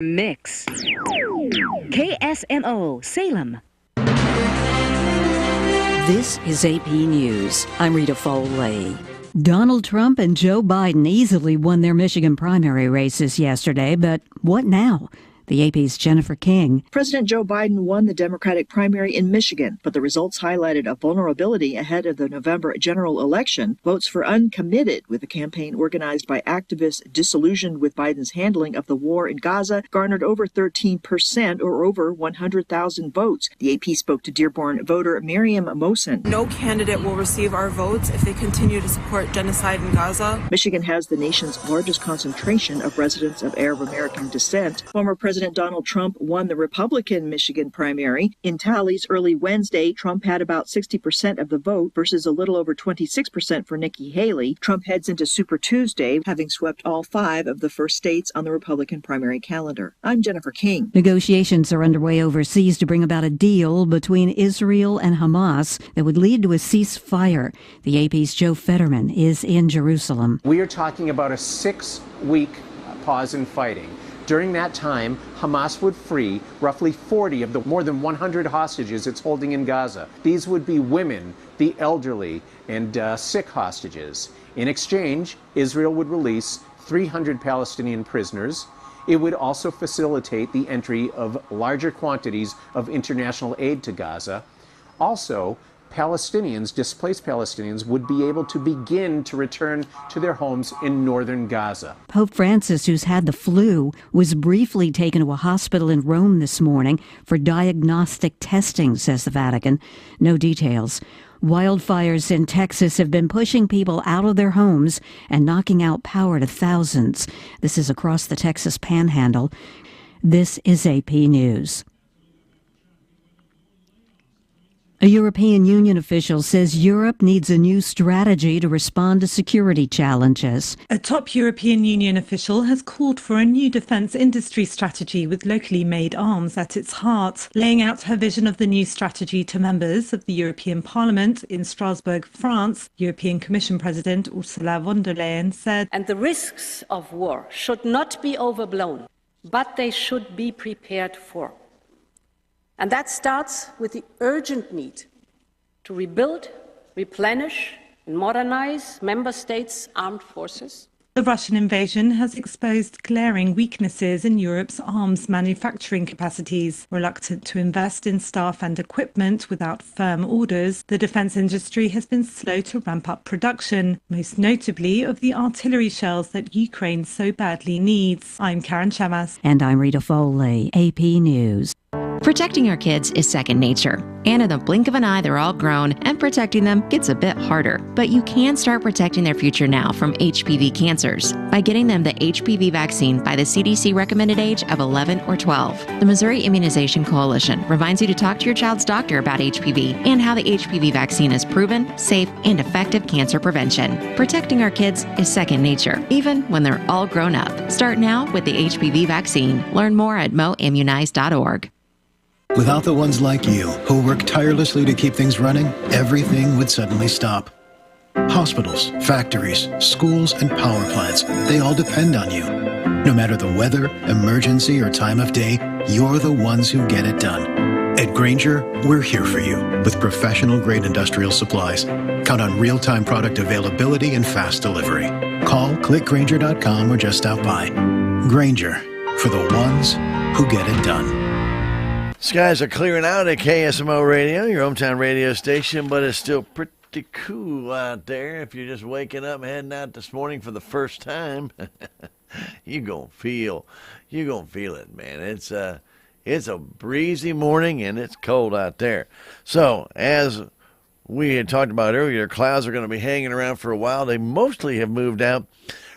Mix. KSMO Salem. This is AP News. I'm Rita Foley. Donald Trump and Joe Biden easily won their Michigan primary races yesterday, but what now? The AP's Jennifer King. President Joe Biden won the Democratic primary in Michigan, but the results highlighted a vulnerability ahead of the November general election. Votes for uncommitted, with a campaign organized by activists disillusioned with Biden's handling of the war in Gaza, garnered over 13% or over 100,000 votes. The AP spoke to Dearborn voter Miriam Mosen. No candidate will receive our votes if they continue to support genocide in Gaza. Michigan has the nation's largest concentration of residents of Arab American descent. Former President Donald Trump won the Republican Michigan primary. In tallies early Wednesday, Trump had about 60% of the vote versus a little over 26% for Nikki Haley. Trump heads into Super Tuesday, having swept all 5 of the first states on the Republican primary calendar. I'm Jennifer King. Negotiations are underway overseas to bring about a deal between Israel and Hamas that would lead to a ceasefire. The AP's Joe Fetterman is in Jerusalem. We are talking about a 6-week pause in fighting. During that time, Hamas would free roughly 40 of the more than 100 hostages it's holding in Gaza. These would be women, the elderly, and sick hostages. In exchange, Israel would release 300 Palestinian prisoners. It would also facilitate the entry of larger quantities of international aid to Gaza. Also, displaced Palestinians, would be able to begin to return to their homes in northern Gaza. Pope Francis, who's had the flu, was briefly taken to a hospital in Rome this morning for diagnostic testing, says the Vatican. No details. Wildfires in Texas have been pushing people out of their homes and knocking out power to thousands. This is across the Texas Panhandle. This is AP News. A European Union official says Europe needs a new strategy to respond to security challenges. A top European Union official has called for a new defence industry strategy with locally made arms at its heart. Laying out her vision of the new strategy to members of the European Parliament in Strasbourg, France, European Commission President Ursula von der Leyen said, "And the risks of war should not be overblown, but they should be prepared for. And that starts with the urgent need to rebuild, replenish, and modernize member states' armed forces." The Russian invasion has exposed glaring weaknesses in Europe's arms manufacturing capacities. Reluctant to invest in staff and equipment without firm orders, the defence industry has been slow to ramp up production, most notably of the artillery shells that Ukraine so badly needs. I'm Karen Chamas. And I'm Rita Foley, AP News. Protecting our kids is second nature. And in the blink of an eye, they're all grown, and protecting them gets a bit harder. But you can start protecting their future now from HPV cancers by getting them the HPV vaccine by the CDC recommended age of 11 or 12. The Missouri Immunization Coalition reminds you to talk to your child's doctor about HPV and how the HPV vaccine is proven, safe, and effective cancer prevention. Protecting our kids is second nature, even when they're all grown up. Start now with the HPV vaccine. Learn more at moimmunize.org. Without the ones like you, who work tirelessly to keep things running, everything would suddenly stop. Hospitals, factories, schools, and power plants, they all depend on you. No matter the weather, emergency, or time of day, you're the ones who get it done. At Grainger, we're here for you with professional-grade industrial supplies. Count on real-time product availability and fast delivery. Call, click Grainger.com, or just stop by. Grainger, for the ones who get it done. Skies are clearing out at KSMO Radio, your hometown radio station, but it's still pretty cool out there. If you're just waking up and heading out this morning for the first time, you're gonna feel it, man. It's a breezy morning and it's cold out there. So as we had talked about earlier, clouds are going to be hanging around for a while. They mostly have moved out.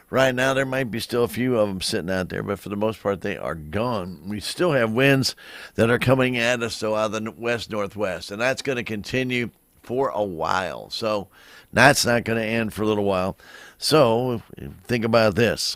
Right now, there might be still a few of them sitting out there, but for the most part, they are gone. We still have winds that are coming at us, so out of the west-northwest, and that's going to continue for a while. So that's not going to end for a little while. So think about this.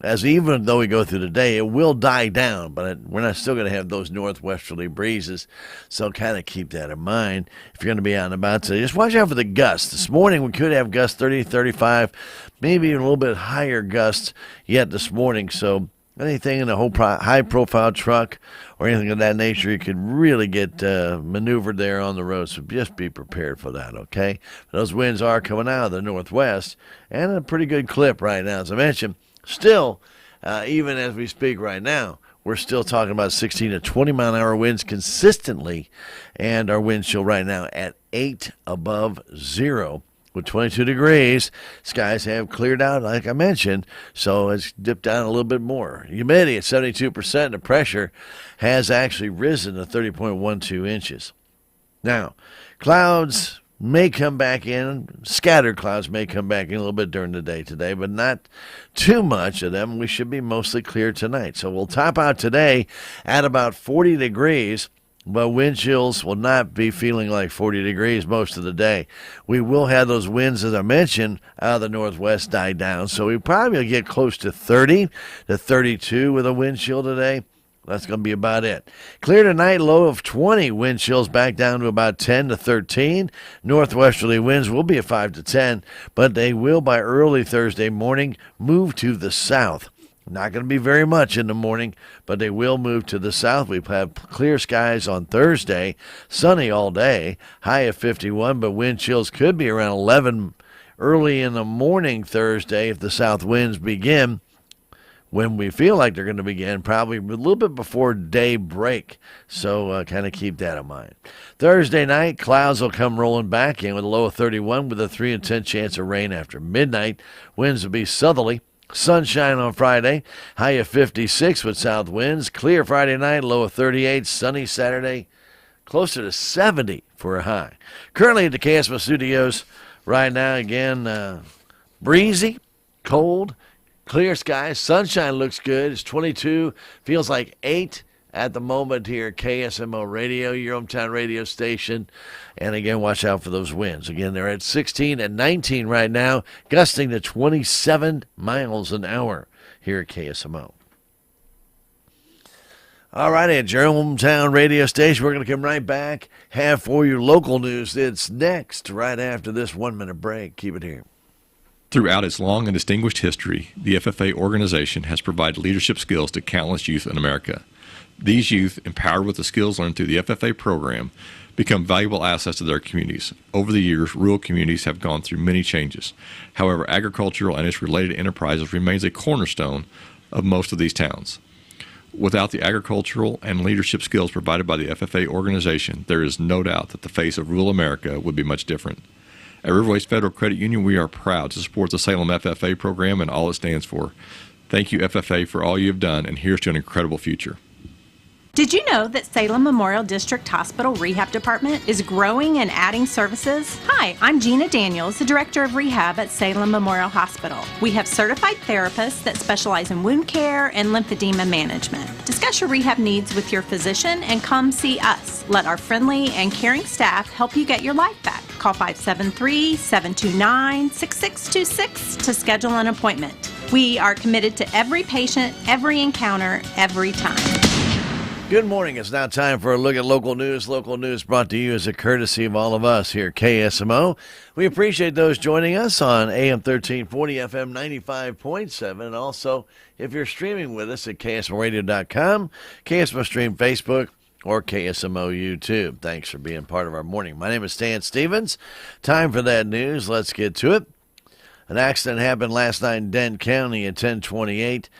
As even though we go through the day, it will die down, but we're not still going to have those northwesterly breezes. So kind of keep that in mind if you're going to be out and about today. Just watch out for the gusts. This morning we could have gusts 30, 35, maybe even a little bit higher gusts yet this morning. So anything in a whole high-profile truck or anything of that nature, you could really get maneuvered there on the road. So just be prepared for that, okay? Those winds are coming out of the northwest and a pretty good clip right now. As I mentioned, still, even as we speak right now, we're still talking about 16 to 20 mile an hour winds consistently, and our wind chill right now at 8 above zero. With 22 degrees, skies have cleared out, like I mentioned, so it's dipped down a little bit more. Humidity at 72%, and the pressure has actually risen to 30.12 inches. Now, clouds may come back in. Scattered clouds may come back in a little bit during the day today, but not too much of them. We should be mostly clear tonight. So we'll top out today at about 40 degrees. But wind chills will not be feeling like 40 degrees most of the day. We will have those winds, as I mentioned, out of the northwest die down. So we probably will get close to 30 to 32 with a wind chill today. That's going to be about it. Clear tonight, low of 20. Wind chills back down to about 10 to 13. Northwesterly winds will be at 5 to 10, but they will, by early Thursday morning, move to the south. Not going to be very much in the morning, but they will move to the south. We have clear skies on Thursday, sunny all day, high of 51, but wind chills could be around 11 early in the morning Thursday if the south winds begin. When we feel like they're going to begin, probably a little bit before daybreak. So kind of keep that in mind. Thursday night, clouds will come rolling back in with a low of 31 with a 3 in 10 chance of rain after midnight. Winds will be southerly. Sunshine on Friday, high of 56 with south winds. Clear Friday night, low of 38. Sunny Saturday, closer to 70 for a high. Currently at the KSMO studios right now, again, breezy, cold, clear skies. Sunshine looks good. It's 22, feels like 8 at the moment here at KSMO Radio, your hometown radio station. And again, watch out for those winds. Again, they're at 16 and 19 right now, gusting to 27 miles an hour here at KSMO. All right, at your hometown radio station, we're going to come right back, have for you local news. It's next, right after this 1-minute break. Keep it here. Throughout its long and distinguished history, the FFA organization has provided leadership skills to countless youth in America. These youth, empowered with the skills learned through the FFA program, become valuable assets to their communities. Over the years, rural communities have gone through many changes. However, agricultural and its related enterprises remains a cornerstone of most of these towns. Without the agricultural and leadership skills provided by the FFA organization, there is no doubt that the face of rural America would be much different. At Riverways Federal Credit Union, we are proud to support the Salem FFA program and all it stands for. Thank you, FFA, for all you have done, and here's to an incredible future. Did you know that Salem Memorial District Hospital Rehab Department is growing and adding services? Hi, I'm Gina Daniels, the Director of Rehab at Salem Memorial Hospital. We have certified therapists that specialize in wound care and lymphedema management. Discuss your rehab needs with your physician and come see us. Let our friendly and caring staff help you get your life back. Call 573-729-6626 to schedule an appointment. We are committed to every patient, every encounter, every time. Good morning. It's now time for a look at local news. Local news brought to you as a courtesy of all of us here at KSMO. We appreciate those joining us on AM 1340, FM 95.7, and also if you're streaming with us at KSMOradio.com, KSMO Stream Facebook, or KSMO YouTube. Thanks for being part of our morning. My name is Stan Stevens. Time for that news. Let's get to it. An accident happened last night in Dent County at 1028.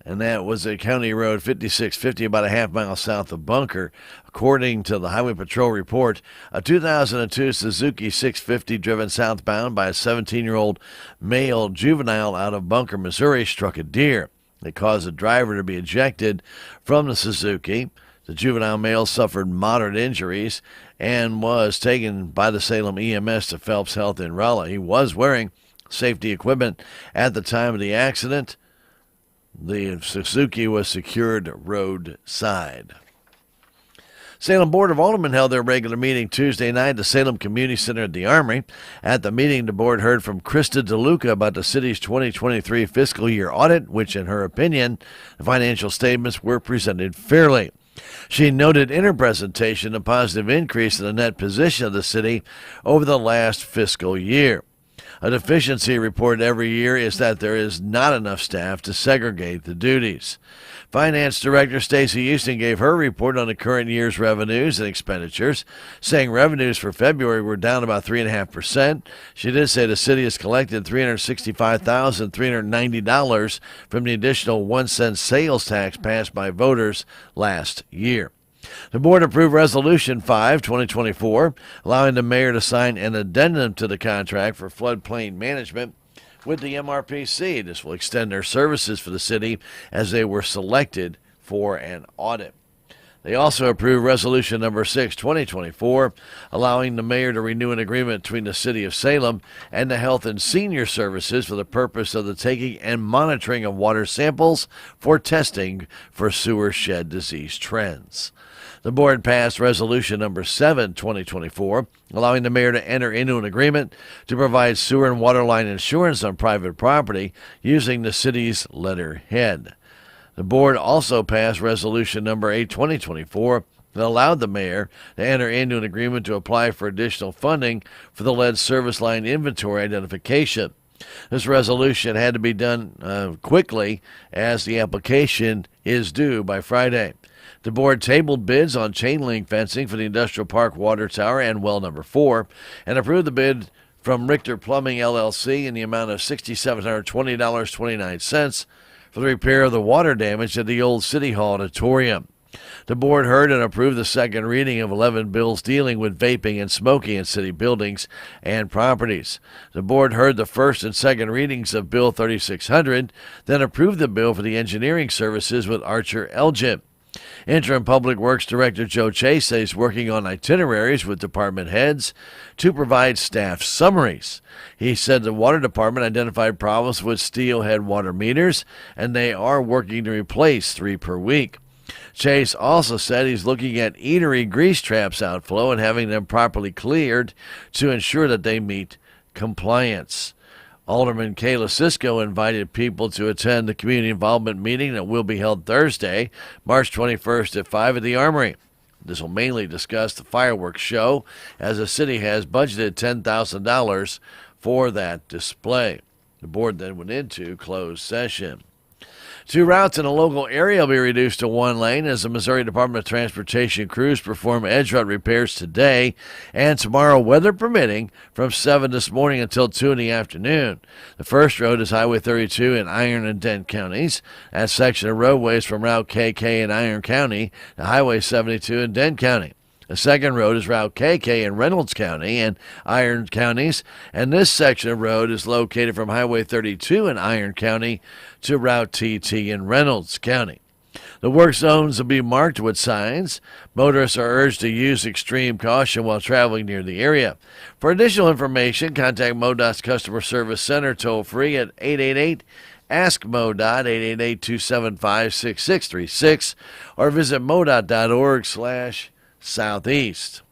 And that was at County Road 5650, about a half mile south of Bunker. According to the Highway Patrol report, a 2002 Suzuki 650 driven southbound by a 17-year-old male juvenile out of Bunker, Missouri, struck a deer. It caused the driver to be ejected from the Suzuki. The juvenile male suffered moderate injuries and was taken by the Salem EMS to Phelps Health in Rolla. He was wearing safety equipment at the time of the accident. The Suzuki was secured roadside. Salem Board of Aldermen held their regular meeting Tuesday night at the Salem Community Center at the Armory. At the meeting, the board heard from Krista DeLuca about the city's 2023 fiscal year audit, which, in her opinion, the financial statements were presented fairly. She noted in her presentation a positive increase in the net position of the city over the last fiscal year. A deficiency reported every year is that there is not enough staff to segregate the duties. Finance Director Stacey Houston gave her report on the current year's revenues and expenditures, saying revenues for February were down about 3.5%. She did say the city has collected $365,390 from the additional 1-cent sales tax passed by voters last year. The board approved Resolution 5/2024, allowing the mayor to sign an addendum to the contract for floodplain management with the MRPC. This will extend their services for the city as they were selected for an audit. They also approved Resolution number 6/2024, allowing the mayor to renew an agreement between the city of Salem and the Health and Senior Services for the purpose of the taking and monitoring of water samples for testing for sewer shed disease trends. The board passed Resolution number 7/2024, allowing the mayor to enter into an agreement to provide sewer and water line insurance on private property using the city's letterhead. The board also passed Resolution number 8/2024 that allowed the mayor to enter into an agreement to apply for additional funding for the lead service line inventory identification. This resolution had to be done quickly as the application is due by Friday. The board tabled bids on chain link fencing for the Industrial Park Water Tower and well number 4 and approved the bid from Richter Plumbing LLC in the amount of $6,720.29 for the repair of the water damage at the old City Hall auditorium. The board heard and approved the second reading of 11 bills dealing with vaping and smoking in city buildings and properties. The board heard the first and second readings of Bill 3600, then approved the bill for the engineering services with Archer Elgin. Interim Public Works Director Joe Chase is working on itineraries with department heads to provide staff summaries. He said the water department identified problems with steelhead water meters, and they are working to replace 3 per week. Chase also said he's looking at eatery grease traps outflow and having them properly cleared to ensure that they meet compliance. Alderman Kayla Cisco invited people to attend the community involvement meeting that will be held Thursday, March 21st at 5 at the Armory. This will mainly discuss the fireworks show, as the city has budgeted $10,000 for that display. The board then went into closed session. 2 routes in a local area will be reduced to 1 lane as the Missouri Department of Transportation crews perform edge route repairs today and tomorrow, weather permitting, from 7 this morning until 2 in the afternoon. The first road is Highway 32 in Iron and Dent counties. That section of roadways from Route KK in Iron County to Highway 72 in Dent County. The second road is Route KK in Reynolds County and Iron counties, and this section of road is located from Highway 32 in Iron County to Route TT in Reynolds County. The work zones will be marked with signs. Motorists are urged to use extreme caution while traveling near the area. For additional information, contact MoDOT's Customer Service Center toll-free at 888 Ask MoDOT, 888-275-6636, or visit modot.org/southeast.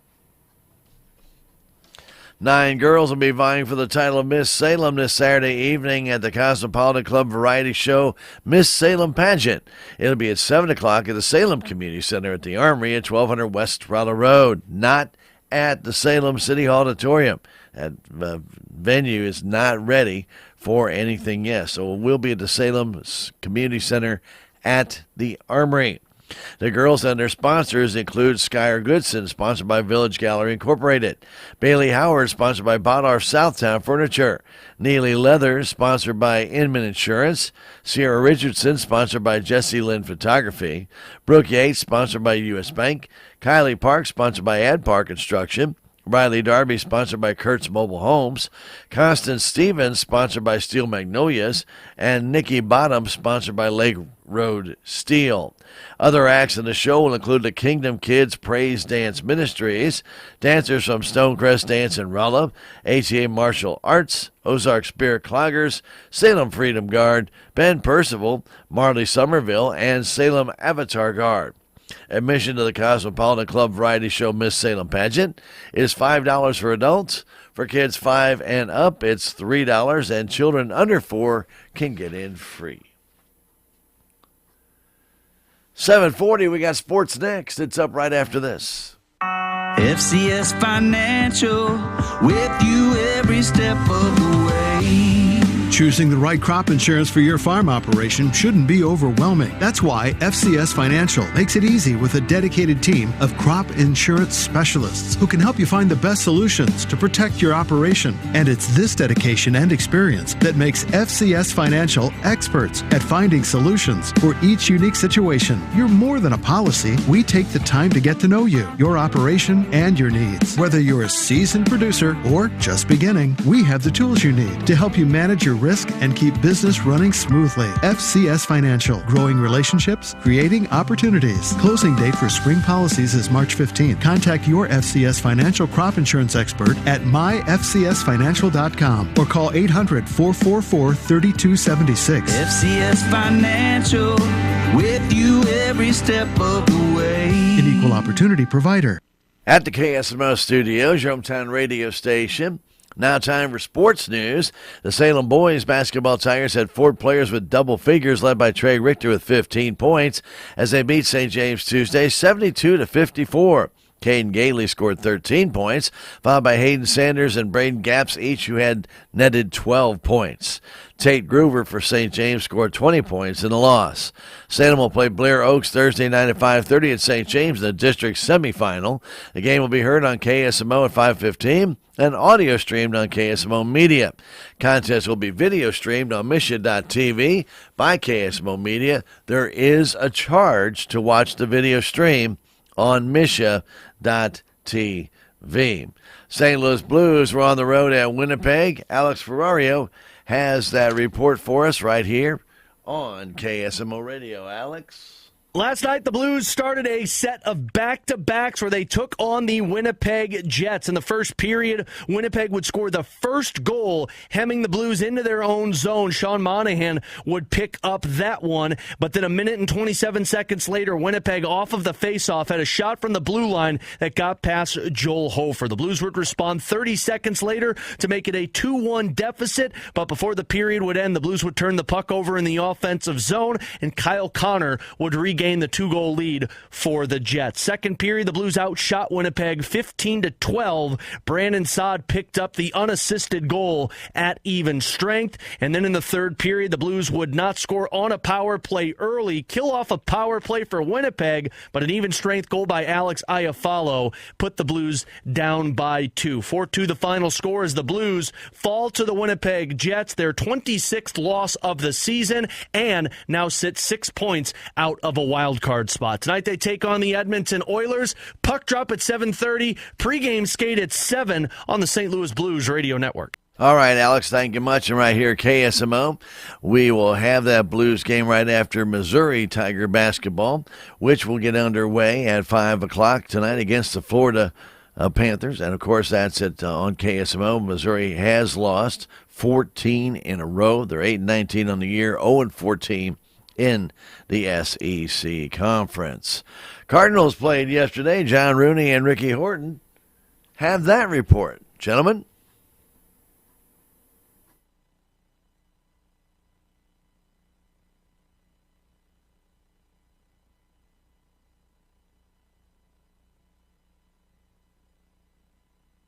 9 girls will be vying for the title of Miss Salem this Saturday evening at the Cosmopolitan Club Variety Show Miss Salem Pageant. It'll be at 7 o'clock at the Salem Community Center at the Armory at 1200 West Raleigh Road, not at the Salem City Hall Auditorium. That venue is not ready for anything yet, so it will be at the Salem Community Center at the Armory. The girls and their sponsors include Skyer Goodson, sponsored by Village Gallery Incorporated. Bailey Howard, sponsored by Bodorf Southtown Furniture. Neely Leather, sponsored by Inman Insurance. Sierra Richardson, sponsored by Jesse Lynn Photography. Brooke Yates, sponsored by U.S. Bank. Kylie Park, sponsored by Ad Park Construction. Riley Darby, sponsored by Kurtz Mobile Homes. Constance Stevens, sponsored by Steel Magnolias. And Nikki Bottom, sponsored by Lake Road Steel. Other acts in the show will include the Kingdom Kids Praise Dance Ministries, dancers from Stonecrest Dance in Rolla, ATA Martial Arts, Ozark Spirit Cloggers, Salem Freedom Guard, Ben Percival, Marley Somerville, and Salem Avatar Guard. Admission to the Cosmopolitan Club Variety Show Miss Salem Pageant is $5 for adults. For kids 5 and up, it's $3, and children under 4 can get in free. 7:40, we got sports next. It's up right after this. FCS Financial, with you every step of the way. Choosing the right crop insurance for your farm operation shouldn't be overwhelming. That's why FCS Financial makes it easy with a dedicated team of crop insurance specialists who can help you find the best solutions to protect your operation. And it's this dedication and experience that makes FCS Financial experts at finding solutions for each unique situation. You're more than a policy. We take the time to get to know you, your operation, and your needs. Whether you're a seasoned producer or just beginning, we have the tools you need to help you manage your risk and keep business running smoothly. FCS Financial, growing relationships, creating opportunities. Closing date for spring policies is March 15th. Contact your FCS Financial crop insurance expert at myfcsfinancial.com or call 800-444-3276. FCS Financial, with you every step of the way. An equal opportunity provider. At the KSMO studios, your hometown radio station. Now time for sports news. The Salem boys basketball Tigers had 4 players with double figures, led by Trey Richter with 15 points, as they beat St. James Tuesday 72-54. Caden Gailey scored 13 points, followed by Hayden Sanders and Braden Gaps, each who had netted 12 points. Tate Groover for St. James scored 20 points in the loss. Salem will play Blair Oaks Thursday night at 5:30 at St. James in the district semifinal. The game will be heard on KSMO at 5:15 and audio streamed on KSMO Media. Contest will be video streamed on Misha.tv by KSMO Media. There is a charge to watch the video stream on Misha.tv. St. Louis Blues were on the road at Winnipeg. Alex Ferrario has that report for us right here on KSMO Radio. Alex? Last night, the Blues started a set of back-to-backs where they took on the Winnipeg Jets. In the first period, Winnipeg would score the first goal, hemming the Blues into their own zone. Sean Monahan would pick up that one, but then a minute and 27 seconds later, Winnipeg, off of the face-off, had a shot from the blue line that got past Joel Hofer. The Blues would respond 30 seconds later to make it a 2-1 deficit, but before the period would end, the Blues would turn the puck over in the offensive zone, and Kyle Connor would regain the 2-goal lead for the Jets. Second period, the Blues outshot Winnipeg 15-12. Brandon Saad picked up the unassisted goal at even strength. And then in the third period, the Blues would not score on a power play early, kill off a power play for Winnipeg, but an even strength goal by Alex Iafallo put the Blues down by 2. 4-2 the final score as the Blues fall to the Winnipeg Jets, their 26th loss of the season, and now sit 6 points out of a wild card spot. Tonight they take on the Edmonton Oilers. Puck drop at 7:30. Pre-game skate at 7 on the St. Louis Blues Radio Network. All right, Alex, thank you much. And right here at KSMO, we will have that Blues game right after Missouri Tiger basketball, which will get underway at 5 o'clock tonight against the Florida Panthers. And, of course, that's on KSMO. Missouri has lost 14 in a row. They're 8-19 on the year, 0-14 in the SEC Conference. Cardinals played yesterday. John Rooney and Ricky Horton have that report. Gentlemen?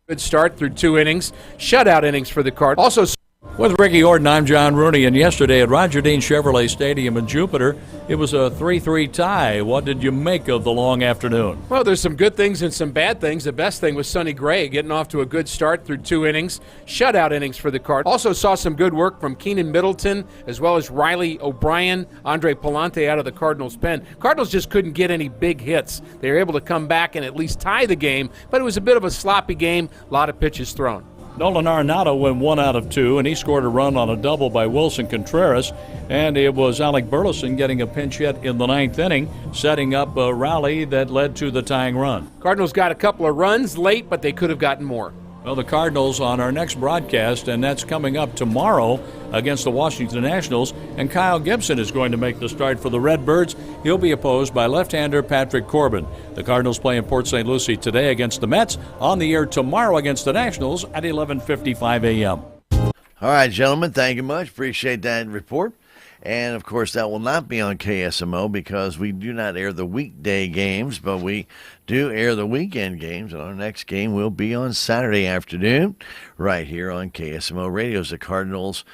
Good start through 2 innings. Shutout innings for the Cardinals. Also, with Ricky Horton, I'm John Rooney, and yesterday at Roger Dean Chevrolet Stadium in Jupiter, it was a 3-3 tie. What did you make of the long afternoon? well, there's some good things and some bad things. The best thing was Sonny Gray getting off to a good start through 2 innings. Shutout innings for the Cardinals. Also saw some good work from Keenan Middleton, as well as Riley O'Brien, Andre Palante out of the Cardinals' pen. Cardinals just couldn't get any big hits. They were able to come back and at least tie the game, but it was a bit of a sloppy game, a lot of pitches thrown. Nolan Arenado went 1 out of 2, and he scored a run on a double by Wilson Contreras. And it was Alec Burleson getting a pinch hit in the 9th inning, setting up a rally that led to the tying run. Cardinals got a couple of runs late, but they could have gotten more. Well, the Cardinals on our next broadcast, and that's coming up tomorrow against the Washington Nationals, and Kyle Gibson is going to make the start for the Redbirds. He'll be opposed by left-hander Patrick Corbin. The Cardinals play in Port St. Lucie today against the Mets, on the air tomorrow against the Nationals at 11:55 a.m. All right, gentlemen, thank you much. Appreciate that report. And, of course, that will not be on KSMO because we do not air the weekday games, but we do air the weekend games. And our next game will be on Saturday afternoon right here on KSMO Radio. The Cardinals,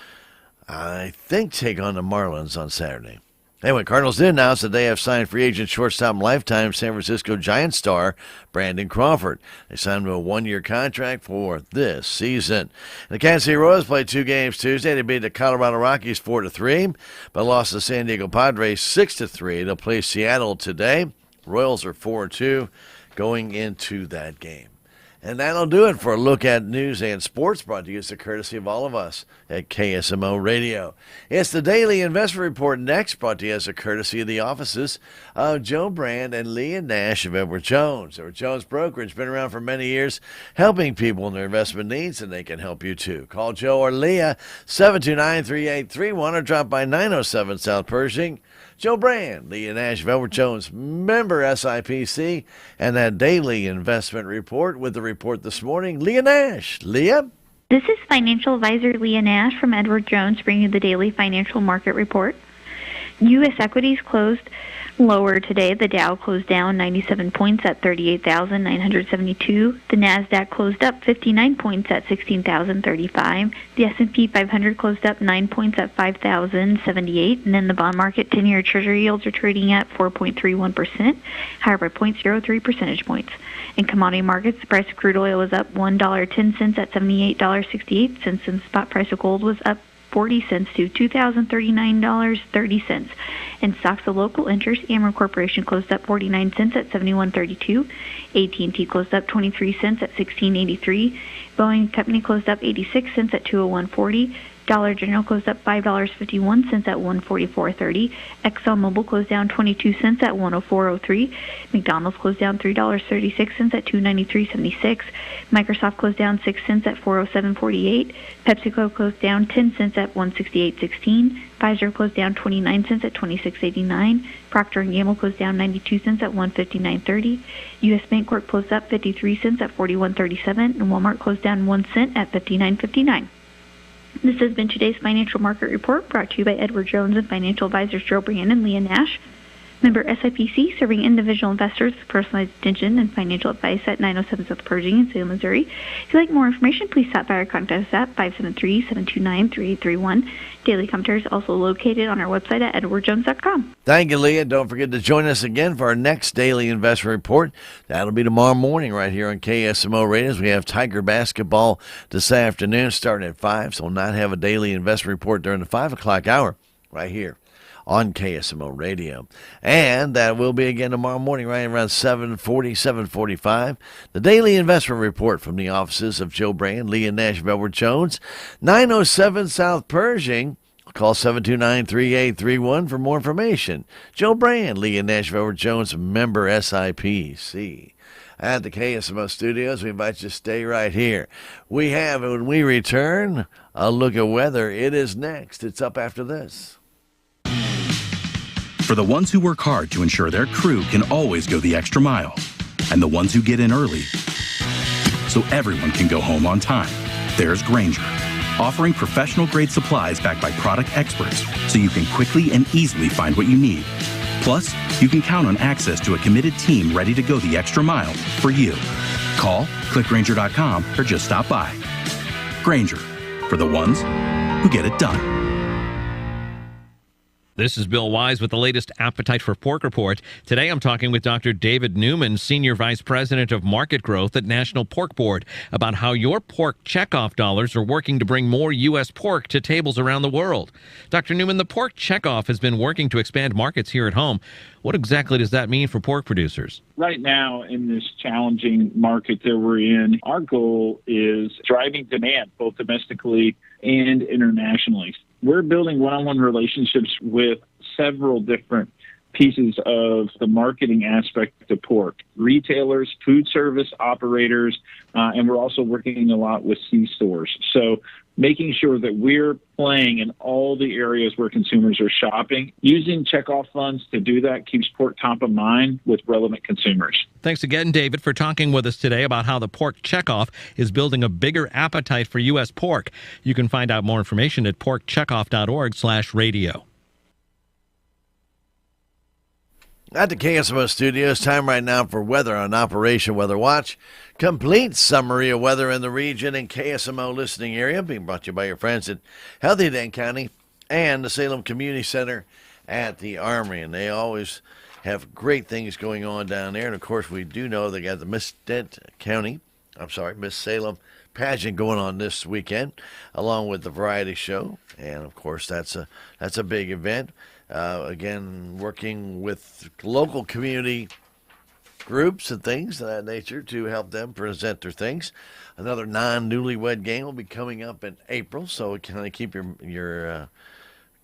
I think, take on the Marlins on Saturday. Anyway, Cardinals did announce that they have signed free agent shortstop and lifetime San Francisco Giants star Brandon Crawford. They signed him to a one-year contract for this season. The Kansas City Royals played 2 games Tuesday. They beat the Colorado Rockies 4-3, but lost to the San Diego Padres 6-3. They'll play Seattle today. Royals are 4-2 going into that game. And that'll do it for a look at news and sports, brought to you as a courtesy of all of us at KSMO Radio. It's the Daily Investment Report next, brought to you as a courtesy of the offices of Joe Brand and Leah Nash of Edward Jones. Edward Jones Brokerage, been around for many years, helping people in their investment needs, and they can help you too. Call Joe or Leah, 729-3831, or drop by 907 South Pershing. Joe Brand, Leah Nash of Edward Jones, member SIPC, and that Daily Investment Report with the report this morning, Leah Nash. Leah? This is financial advisor Leah Nash from Edward Jones bringing you the Daily Financial Market Report. U.S. equities closed lower today. The Dow closed down 97 points at 38,972. The Nasdaq closed up 59 points at 16,035. The S&P 500 closed up 9 points at 5,078. And then the bond market 10-year Treasury yields are trading at 4.31%, higher by 0.03 percentage points. In commodity markets, the price of crude oil was up $1.10 at $78.68, and the spot price of gold was up 40 cents to $2,039.30. In stocks of local interest, Ameren Corporation closed up 49 cents at $71.32. AT&T closed up 23 cents at $16.83. Boeing Company closed up 86 cents at $201.40. Dollar General closed up $5.51 at $144.30. ExxonMobil closed down 22 cents at $104.03. McDonald's closed down $3.36 at $293.76. Microsoft closed down 6 cents at $407.48. PepsiCo closed down 10 cents at $168.16. Pfizer closed down 29 cents at $26.89. Procter & Gamble closed down 92 cents at $159.30. U.S. Bancorp closed up 53 cents at $41.37. And Walmart closed down 1 cent at $59.59. This has been today's Financial Market Report, brought to you by Edward Jones and financial advisors Joe Brand and Leah Nash. Member SIPC, serving individual investors with personalized attention and financial advice at 907 South Pershing in Salem, Missouri. If you'd like more information, please stop by our contact us at 573-729-3831. Daily commentaries also located on our website at edwardjones.com. Thank you, Leah. Don't forget to join us again for our next Daily Investment Report. That'll be tomorrow morning right here on KSMO Radio. We have Tiger basketball this afternoon starting at 5, so we'll not have a Daily Investment Report during the 5 o'clock hour right here on KSMO Radio. And that will be again tomorrow morning right around 7:40, 7:45. The Daily Investment Report from the offices of Joe Brand, Leah Nash of Edward Jones, 907 South Pershing. Call 729-3831 for more information. Joe Brand, Leah Nash of Edward Jones, member SIPC. At the KSMO studios, we invite you to stay right here. We have, when we return, a look at weather. It is next. It's up after this. For the ones who work hard to ensure their crew can always go the extra mile, and the ones who get in early so everyone can go home on time, there's Grainger, offering professional-grade supplies backed by product experts so you can quickly and easily find what you need. Plus, you can count on access to a committed team ready to go the extra mile for you. Call, click Grainger.com, or just stop by. Grainger, for the ones who get it done. This is Bill Wise with the latest Appetite for Pork report. Today I'm talking with Dr. David Newman, Senior Vice President of Market Growth at National Pork Board, about how your pork checkoff dollars are working to bring more U.S. pork to tables around the world. Dr. Newman, the pork checkoff has been working to expand markets here at home. What exactly does that mean for pork producers? Right now, in this challenging market that we're in, our goal is driving demand, both domestically and internationally. We're building one-on-one relationships with several different pieces of the marketing aspect of pork, retailers, food service operators, and we're also working a lot with C-stores. So making sure that we're playing in all the areas where consumers are shopping. Using checkoff funds to do that keeps pork top of mind with relevant consumers. Thanks again, David, for talking with us today about how the pork checkoff is building a bigger appetite for U.S. pork. You can find out more information at porkcheckoff.org/radio. At the KSMO studios, time right now for weather on Operation Weather Watch. Complete summary of weather in the region and KSMO listening area, being brought to you by your friends in Healthy Dane County and the Salem Community Center at the Armory. And they always have great things going on down there. And, of course, we do know they got the Miss Salem pageant going on this weekend, along with the variety show. And, of course, that's a big event. Again, working with local community groups and things of that nature to help them present their things. Another non-newlywed game will be coming up in April, so kind of keep your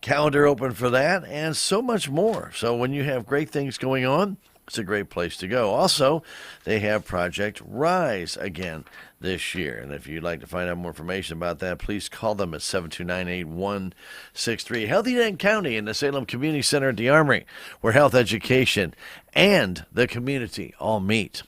calendar open for that, and so much more. So when you have great things going on, it's a great place to go. Also, they have Project Rise again this year. And if you'd like to find out more information about that, please call them at 729-8163. Healthy Dane County in the Salem Community Center at the Armory, where health education and the community all meet.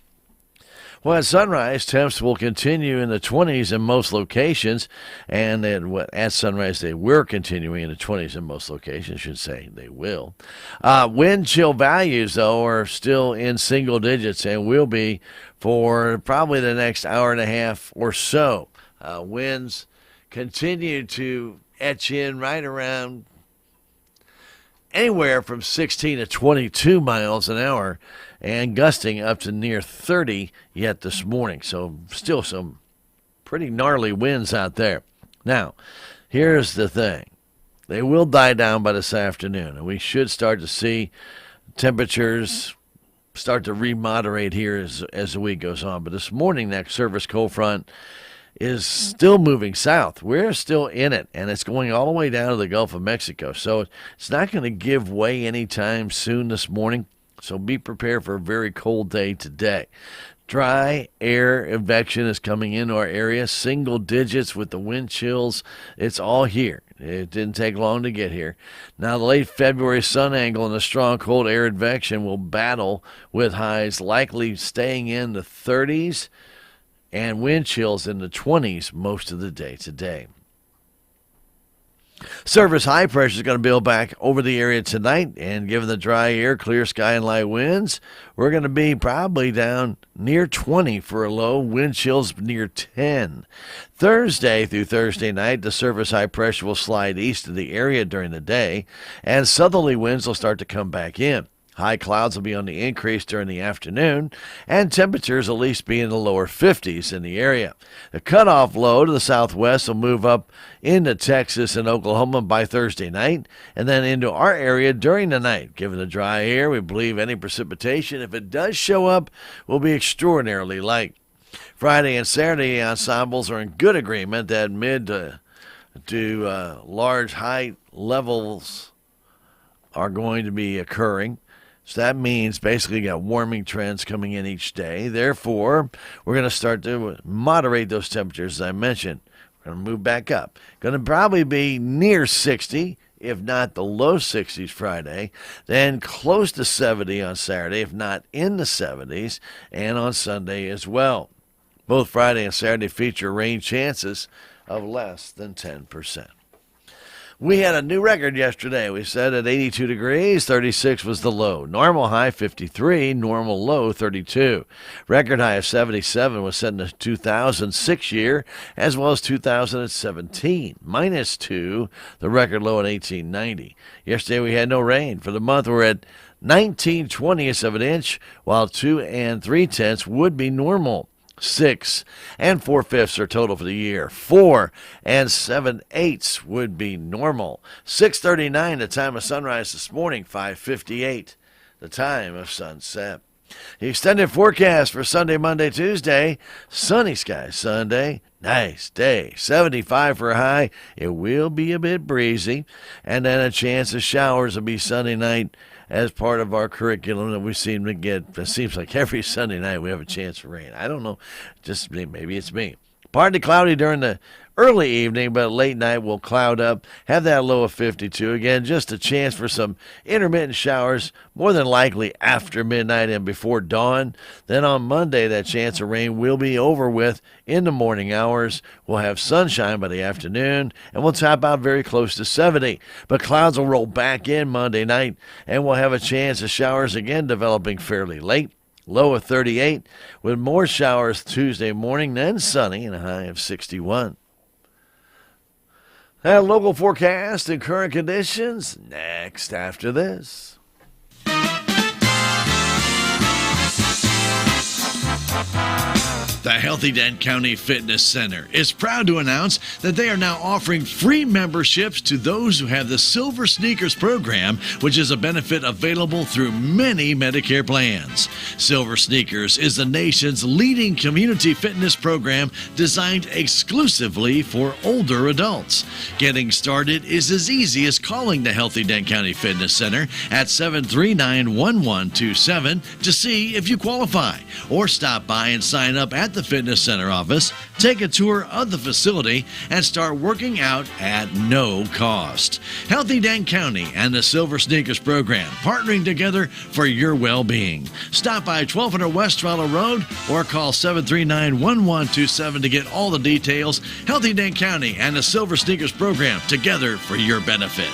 Well, at sunrise, temps will continue in the 20s in most locations, and at sunrise, they were continuing in the 20s in most locations, I should say. They will. Wind chill values, though, are still in single digits and will be for probably the next hour and a half or so. Winds continue to etch in right around anywhere from 16 to 22 miles an hour, and gusting up to near 30 yet this morning. So still some pretty gnarly winds out there. Now, here's the thing. They will die down by this afternoon, and we should start to see temperatures start to remoderate here as the week goes on. But this morning, that surface cold front is still moving south. We're still in it, and it's going all the way down to the Gulf of Mexico. So it's not going to give way anytime soon this morning. So be prepared for a very cold day today. Dry air advection is coming into our area, single digits with the wind chills. It's all here. It didn't take long to get here. Now, the late February sun angle and the strong cold air advection will battle with highs likely staying in the 30s and wind chills in the 20s most of the day today. Surface high pressure is going to build back over the area tonight, and given the dry air, clear sky, and light winds, we're going to be probably down near 20 for a low, wind chills near 10. Thursday through Thursday night, the surface high pressure will slide east of the area during the day, and southerly winds will start to come back in. High clouds will be on the increase during the afternoon, and temperatures will at least be in the lower 50s in the area. The cutoff low to the southwest will move up into Texas and Oklahoma by Thursday night, and then into our area during the night. Given the dry air, we believe any precipitation, if it does show up, will be extraordinarily light. Friday and Saturday ensembles are in good agreement that mid to large high levels are going to be occurring. So that means basically you got warming trends coming in each day. Therefore, we're going to start to moderate those temperatures, as I mentioned. We're going to move back up. Going to probably be near 60, if not the low 60s Friday. Then close to 70 on Saturday, if not in the 70s, and on Sunday as well. Both Friday and Saturday feature rain chances of less than 10%. We had a new record yesterday. We said at 82 degrees, 36 was the low. Normal high 53, normal low 32. Record high of 77 was set in the 2006 year as well as 2017. -2, the record low in 1890. Yesterday we had no rain. For the month we're at 19/20ths of an inch, while 2 3/10 would be normal. 6 4/5 are total for the year. 4 7/8 would be normal. 6:39 the time of sunrise this morning. 5:58 the time of sunset. The extended forecast for Sunday, Monday, Tuesday. Sunny skies Sunday. Nice day. 75 for a high. It will be a bit breezy. And then a chance of showers will be Sunday night as part of our curriculum that we seem to get. It seems like every Sunday night we have a chance for rain. I don't know. Just maybe it's me. Partly cloudy during the early evening, but late night will cloud up, have that low of 52. Again, just a chance for some intermittent showers, more than likely after midnight and before dawn. Then on Monday, that chance of rain will be over with in the morning hours. We'll have sunshine by the afternoon, and we'll top out very close to 70. But clouds will roll back in Monday night, and we'll have a chance of showers again developing fairly late. Low of 38, with more showers Tuesday morning, then sunny, and a high of 61. That local forecast and current conditions next after this. The Healthy Dent County Fitness Center is proud to announce that they are now offering free memberships to those who have the Silver Sneakers program, which is a benefit available through many Medicare plans. Silver Sneakers is the nation's leading community fitness program designed exclusively for older adults. Getting started is as easy as calling the Healthy Dent County Fitness Center at 739-1127 to see if you qualify, or stop by and sign up at the Fitness Center office, take a tour of the facility, and start working out at no cost. Healthy Dent County and the Silver Sneakers program, partnering together for your well-being. Stop by 1200 West Trottle Road or call 739-1127 to get all the details. Healthy Dent County and the Silver Sneakers program, together for your benefit.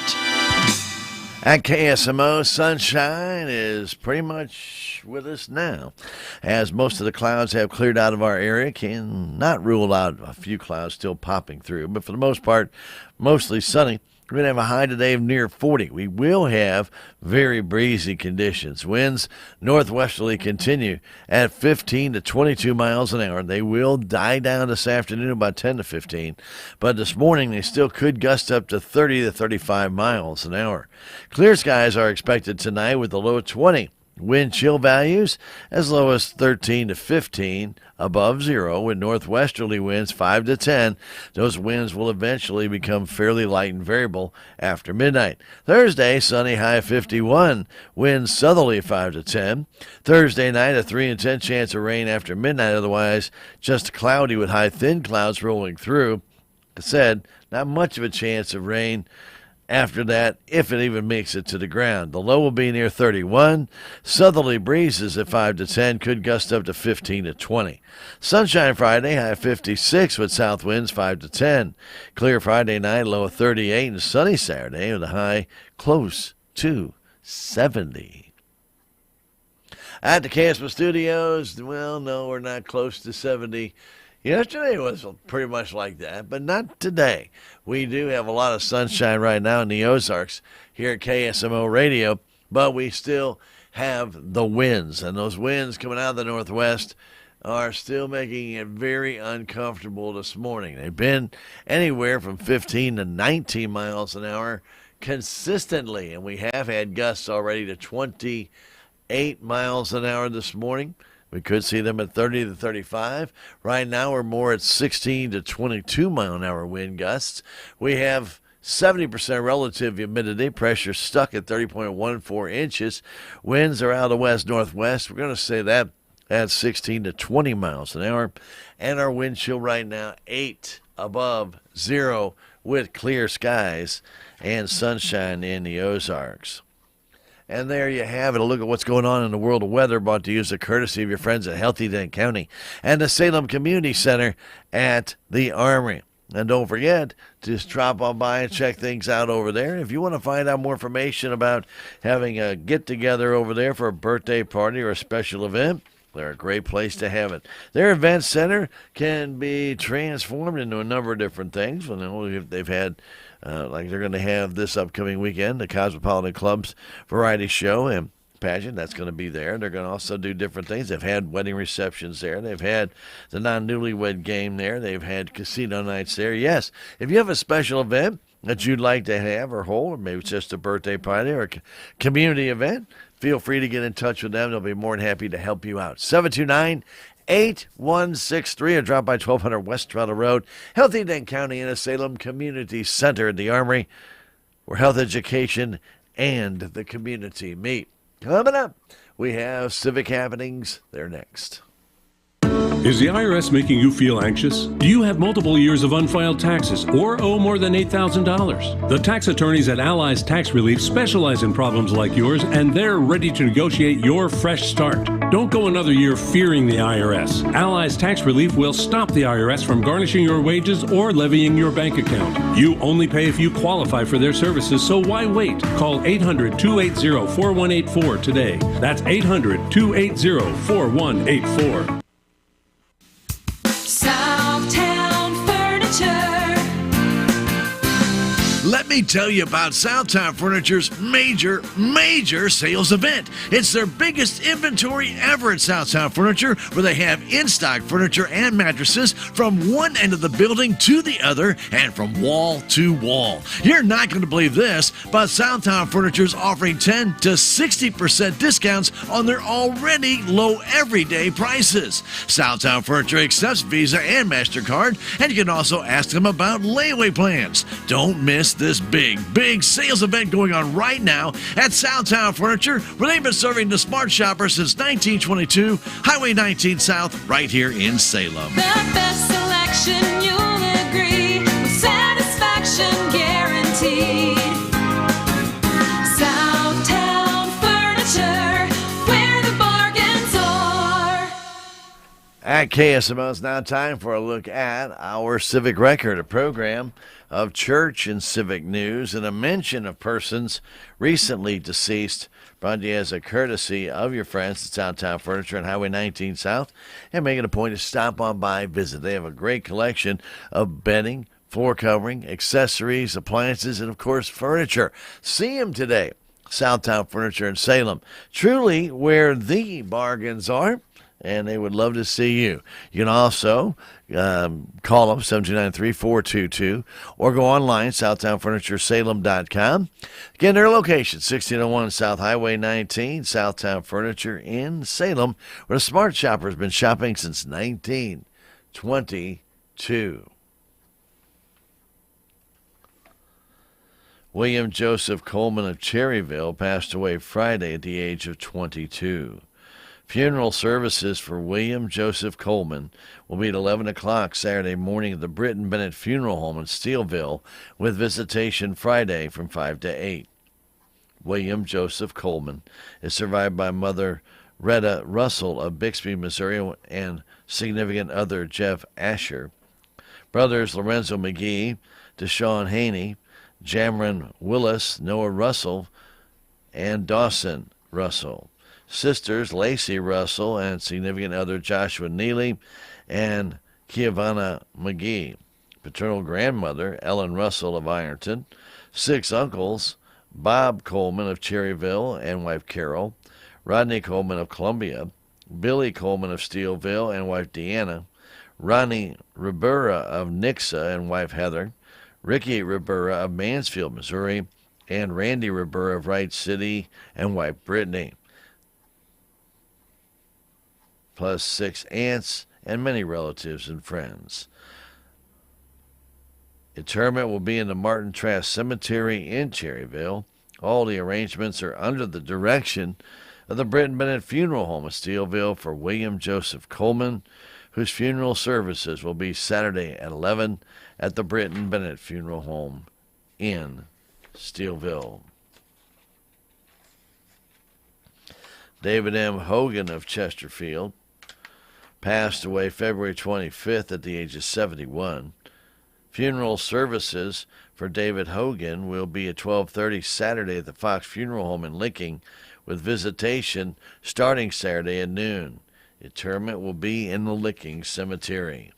At KSMO, sunshine is pretty much with us now, as most of the clouds have cleared out of our area. Can not rule out a few clouds still popping through, but for the most part, mostly sunny. We're going to have a high today of near 40. We will have very breezy conditions. Winds northwesterly continue at 15 to 22 miles an hour. They will die down this afternoon about 10 to 15. But this morning, they still could gust up to 30 to 35 miles an hour. Clear skies are expected tonight with a low of 20. Wind chill values as low as 13 to 15, above zero, with northwesterly winds 5 to 10. Those winds will eventually become fairly light and variable after midnight. Thursday, sunny, high of 51. Winds southerly 5 to 10. Thursday night, a 3 in 10 chance of rain after midnight. Otherwise, just cloudy with high thin clouds rolling through. Like I said, not much of a chance of rain after that, if it even makes it to the ground. The low will be near 31. Southerly breezes at 5 to 10 could gust up to 15 to 20. Sunshine Friday, high of 56 with south winds 5 to 10. Clear Friday night, low of 38. And sunny Saturday with a high close to 70. At the KSMO studios, well, no, we're not close to 70. Yesterday was pretty much like that, but not today. We do have a lot of sunshine right now in the Ozarks here at KSMO Radio, but we still have the winds, and those winds coming out of the northwest are still making it very uncomfortable this morning. They've been anywhere from 15 to 19 miles an hour consistently, and we have had gusts already to 28 miles an hour this morning. We could see them at 30 to 35. Right now, we're more at 16 to 22 mile an hour wind gusts. We have 70% relative humidity. Pressure stuck at 30.14 inches. Winds are out of west-northwest. We're going to say that at 16 to 20 miles an hour. And our wind chill right now, 8 above zero with clear skies and sunshine in the Ozarks. And there you have it. A look at what's going on in the world of weather, brought to you as a courtesy of your friends at Healthy Dent County and the Salem Community Center at the Armory. And don't forget, just drop on by and check things out over there. If you want to find out more information about having a get-together over there for a birthday party or a special event, they're a great place to have it. Their event center can be transformed into a number of different things. You know, they've had, like they're going to have this upcoming weekend, the Cosmopolitan Club's variety show and pageant. That's going to be there. They're going to also do different things. They've had wedding receptions there. They've had the non-newlywed game there. They've had casino nights there. Yes, if you have a special event that you'd like to have or hold, or maybe it's just a birthday party or a community event, feel free to get in touch with them. They'll be more than happy to help you out. 729-8163 or drop by 1200 West Trottle Road, Healthy Dent County in the Salem Community Center at the Armory, where health education and the community meet. Coming up, we have civic happenings. They're next. Is the IRS making you feel anxious? Do you have multiple years of unfiled taxes or owe more than $8,000? The tax attorneys at Allies Tax Relief specialize in problems like yours, and they're ready to negotiate your fresh start. Don't go another year fearing the IRS. Allies Tax Relief will stop the IRS from garnishing your wages or levying your bank account. You only pay if you qualify for their services, so why wait? Call 800-280-4184 today. That's 800-280-4184. Southtown Furniture. Let me tell you about Southtown Furniture's major sales event. It's their biggest inventory ever at Southtown Furniture, where they have in-stock furniture and mattresses from one end of the building to the other and from wall to wall. You're not going to believe this, but Southtown Furniture is offering 10 to 60% discounts on their already low everyday prices. Southtown Furniture accepts Visa and MasterCard, and you can also ask them about layaway plans. Don't miss this big sales event going on right now at Southtown Furniture, where they've been serving the smart shopper since 1922, Highway 19 South, right here in Salem. The best selection, you'll agree, with satisfaction guaranteed. Southtown Furniture, where the bargains are. At KSMO, it's now time for a look at our Civic Record, a program of church and civic news and a mention of persons recently deceased, brought to you as a courtesy of your friends at Southtown Furniture on Highway 19 South, and make it a point to stop on by, visit. They have a great collection of bedding, floor covering, accessories, appliances, and of course furniture. See them today, Southtown Furniture in Salem, truly where the bargains are, and they would love to see you. You can also call them 729-3422 or go online, southtownfurnituresalem.com. Again, their location, 1601 South Highway 19, Southtown Furniture in Salem, where the smart shopper has been shopping since 1922. William Joseph Coleman of Cherryville passed away Friday at the age of 22. Funeral services for William Joseph Coleman will be at 11 o'clock Saturday morning at the Britton Bennett Funeral Home in Steelville, with visitation Friday from 5 to 8. William Joseph Coleman is survived by Mother Retta Russell of Bixby, Missouri, and significant other Jeff Asher, brothers Lorenzo McGee, Deshaun Haney, Jamron Willis, Noah Russell, and Dawson Russell. Sisters Lacey Russell and significant other Joshua Neely and Kiavana McGee. Paternal grandmother Ellen Russell of Ironton. 6 uncles: Bob Coleman of Cherryville and wife Carol, Rodney Coleman of Columbia, Billy Coleman of Steelville and wife Deanna, Ronnie Ribera of Nixa and wife Heather, Ricky Ribera of Mansfield, Missouri, and Randy Ribera of Wright City and wife Brittany, plus 6 aunts and many relatives and friends. Interment will be in the Martin Trask Cemetery in Cherryville. All the arrangements are under the direction of the Britton Bennett Funeral Home of Steelville for William Joseph Coleman, whose funeral services will be Saturday at 11 at the Britton Bennett Funeral Home in Steelville. David M. Hogan of Chesterfield passed away February 25th at the age of 71. Funeral services for David Hogan will be at 12:30 Saturday at the Fox Funeral Home in Licking, with visitation starting Saturday at noon. Interment will be in the Licking Cemetery.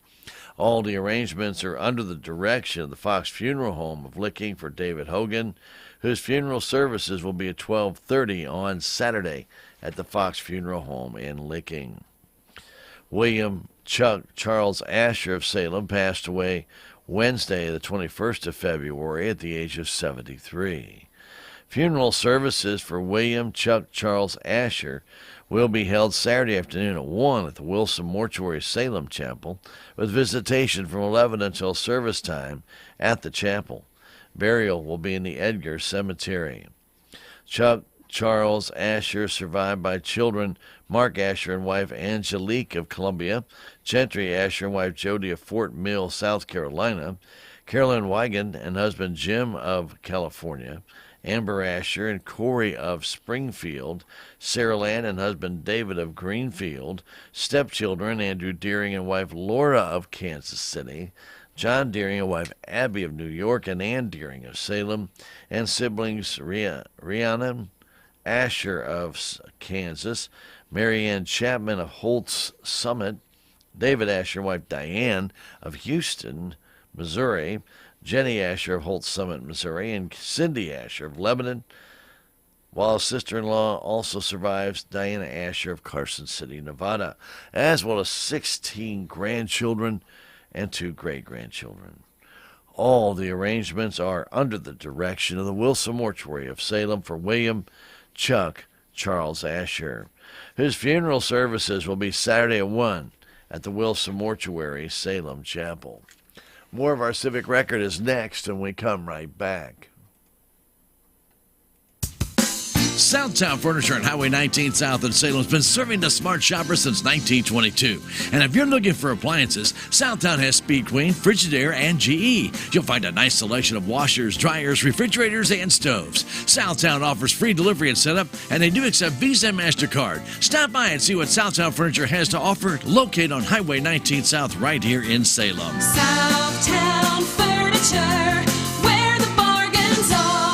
All the arrangements are under the direction of the Fox Funeral Home of Licking for David Hogan, whose funeral services will be at 12:30 on Saturday at the Fox Funeral Home in Licking. William Chuck Charles Asher of Salem passed away Wednesday, the 21st of February, at the age of 73. Funeral services for William Chuck Charles Asher will be held Saturday afternoon at 1 at the Wilson Mortuary Salem Chapel, with visitation from 11 until service time at the chapel. Burial will be in the Edgar Cemetery. Chuck Charles Asher, survived by children Mark Asher and wife Angelique of Columbia, Gentry Asher and wife Jody of Fort Mill, South Carolina, Carolyn Wigan and husband Jim of California, Amber Asher and Corey of Springfield, Sarah Land and husband David of Greenfield, stepchildren Andrew Deering and wife Laura of Kansas City, John Deering and wife Abby of New York, and Ann Deering of Salem, and siblings Rhiannon Asher of Kansas, Mary Ann Chapman of Holtz Summit, David Asher and wife Diane of Houston, Missouri, Jenny Asher of Holtz Summit, Missouri, and Cindy Asher of Lebanon, while sister-in-law also survives, Diana Asher of Carson City, Nevada, as well as 16 grandchildren and 2 great-grandchildren. All the arrangements are under the direction of the Wilson Mortuary of Salem for William Chuck Charles Asher, whose funeral services will be Saturday at 1 at the Wilson Mortuary, Salem Chapel. More of our Civic Record is next, and we come right back. Southtown Furniture on Highway 19 South in Salem has been serving the smart shopper since 1922. And if you're looking for appliances, Southtown has Speed Queen, Frigidaire, and GE. You'll find a nice selection of washers, dryers, refrigerators, and stoves. Southtown offers free delivery and setup, and they do accept Visa and MasterCard. Stop by and see what Southtown Furniture has to offer, located on Highway 19 South right here in Salem. Southtown Furniture, where the bargains are.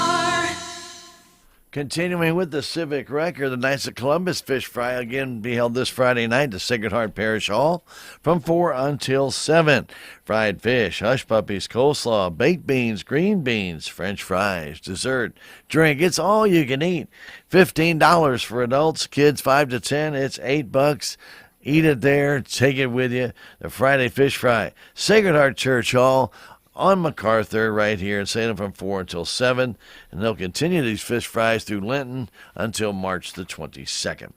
Continuing with the Civic Record, the Knights of Columbus Fish Fry again be held this Friday night at Sacred Heart Parish Hall from 4 until 7. Fried fish, hush puppies, coleslaw, baked beans, green beans, French fries, dessert, drink. It's all you can eat. $15 for adults, kids 5 to 10. It's $8. Eat it there, take it with you. The Friday Fish Fry, Sacred Heart Church Hall on MacArthur right here in Salem from 4 until 7. And they'll continue these fish fries through Lenten until March the 22nd.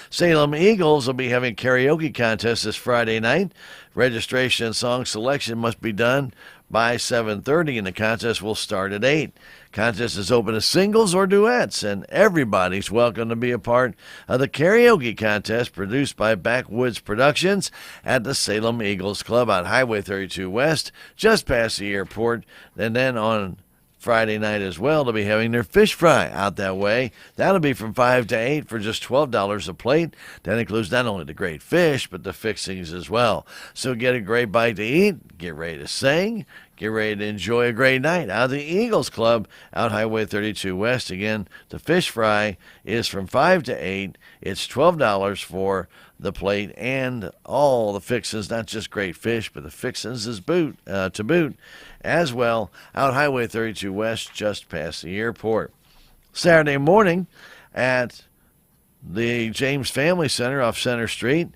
Salem Eagles will be having a karaoke contest this Friday night. Registration and song selection must be done by 7:30, and the contest will start at 8. Contest is open to singles or duets, and everybody's welcome to be a part of the karaoke contest produced by Backwoods Productions at the Salem Eagles Club on Highway 32 West, just past the airport. And then on Friday night as well, they'll be having their fish fry out that way. That'll be from 5 to 8 for just $12 a plate. That includes not only the great fish, but the fixings as well. So get a great bite to eat, get ready to sing, get ready to enjoy a great night out of the Eagles Club out Highway 32 West. Again, the fish fry is from 5 to 8. It's $12 for the plate and all the fixings, not just great fish, but the fixings is to boot as well out Highway 32 West, just past the airport. Saturday morning at the James Family Center off Center Street,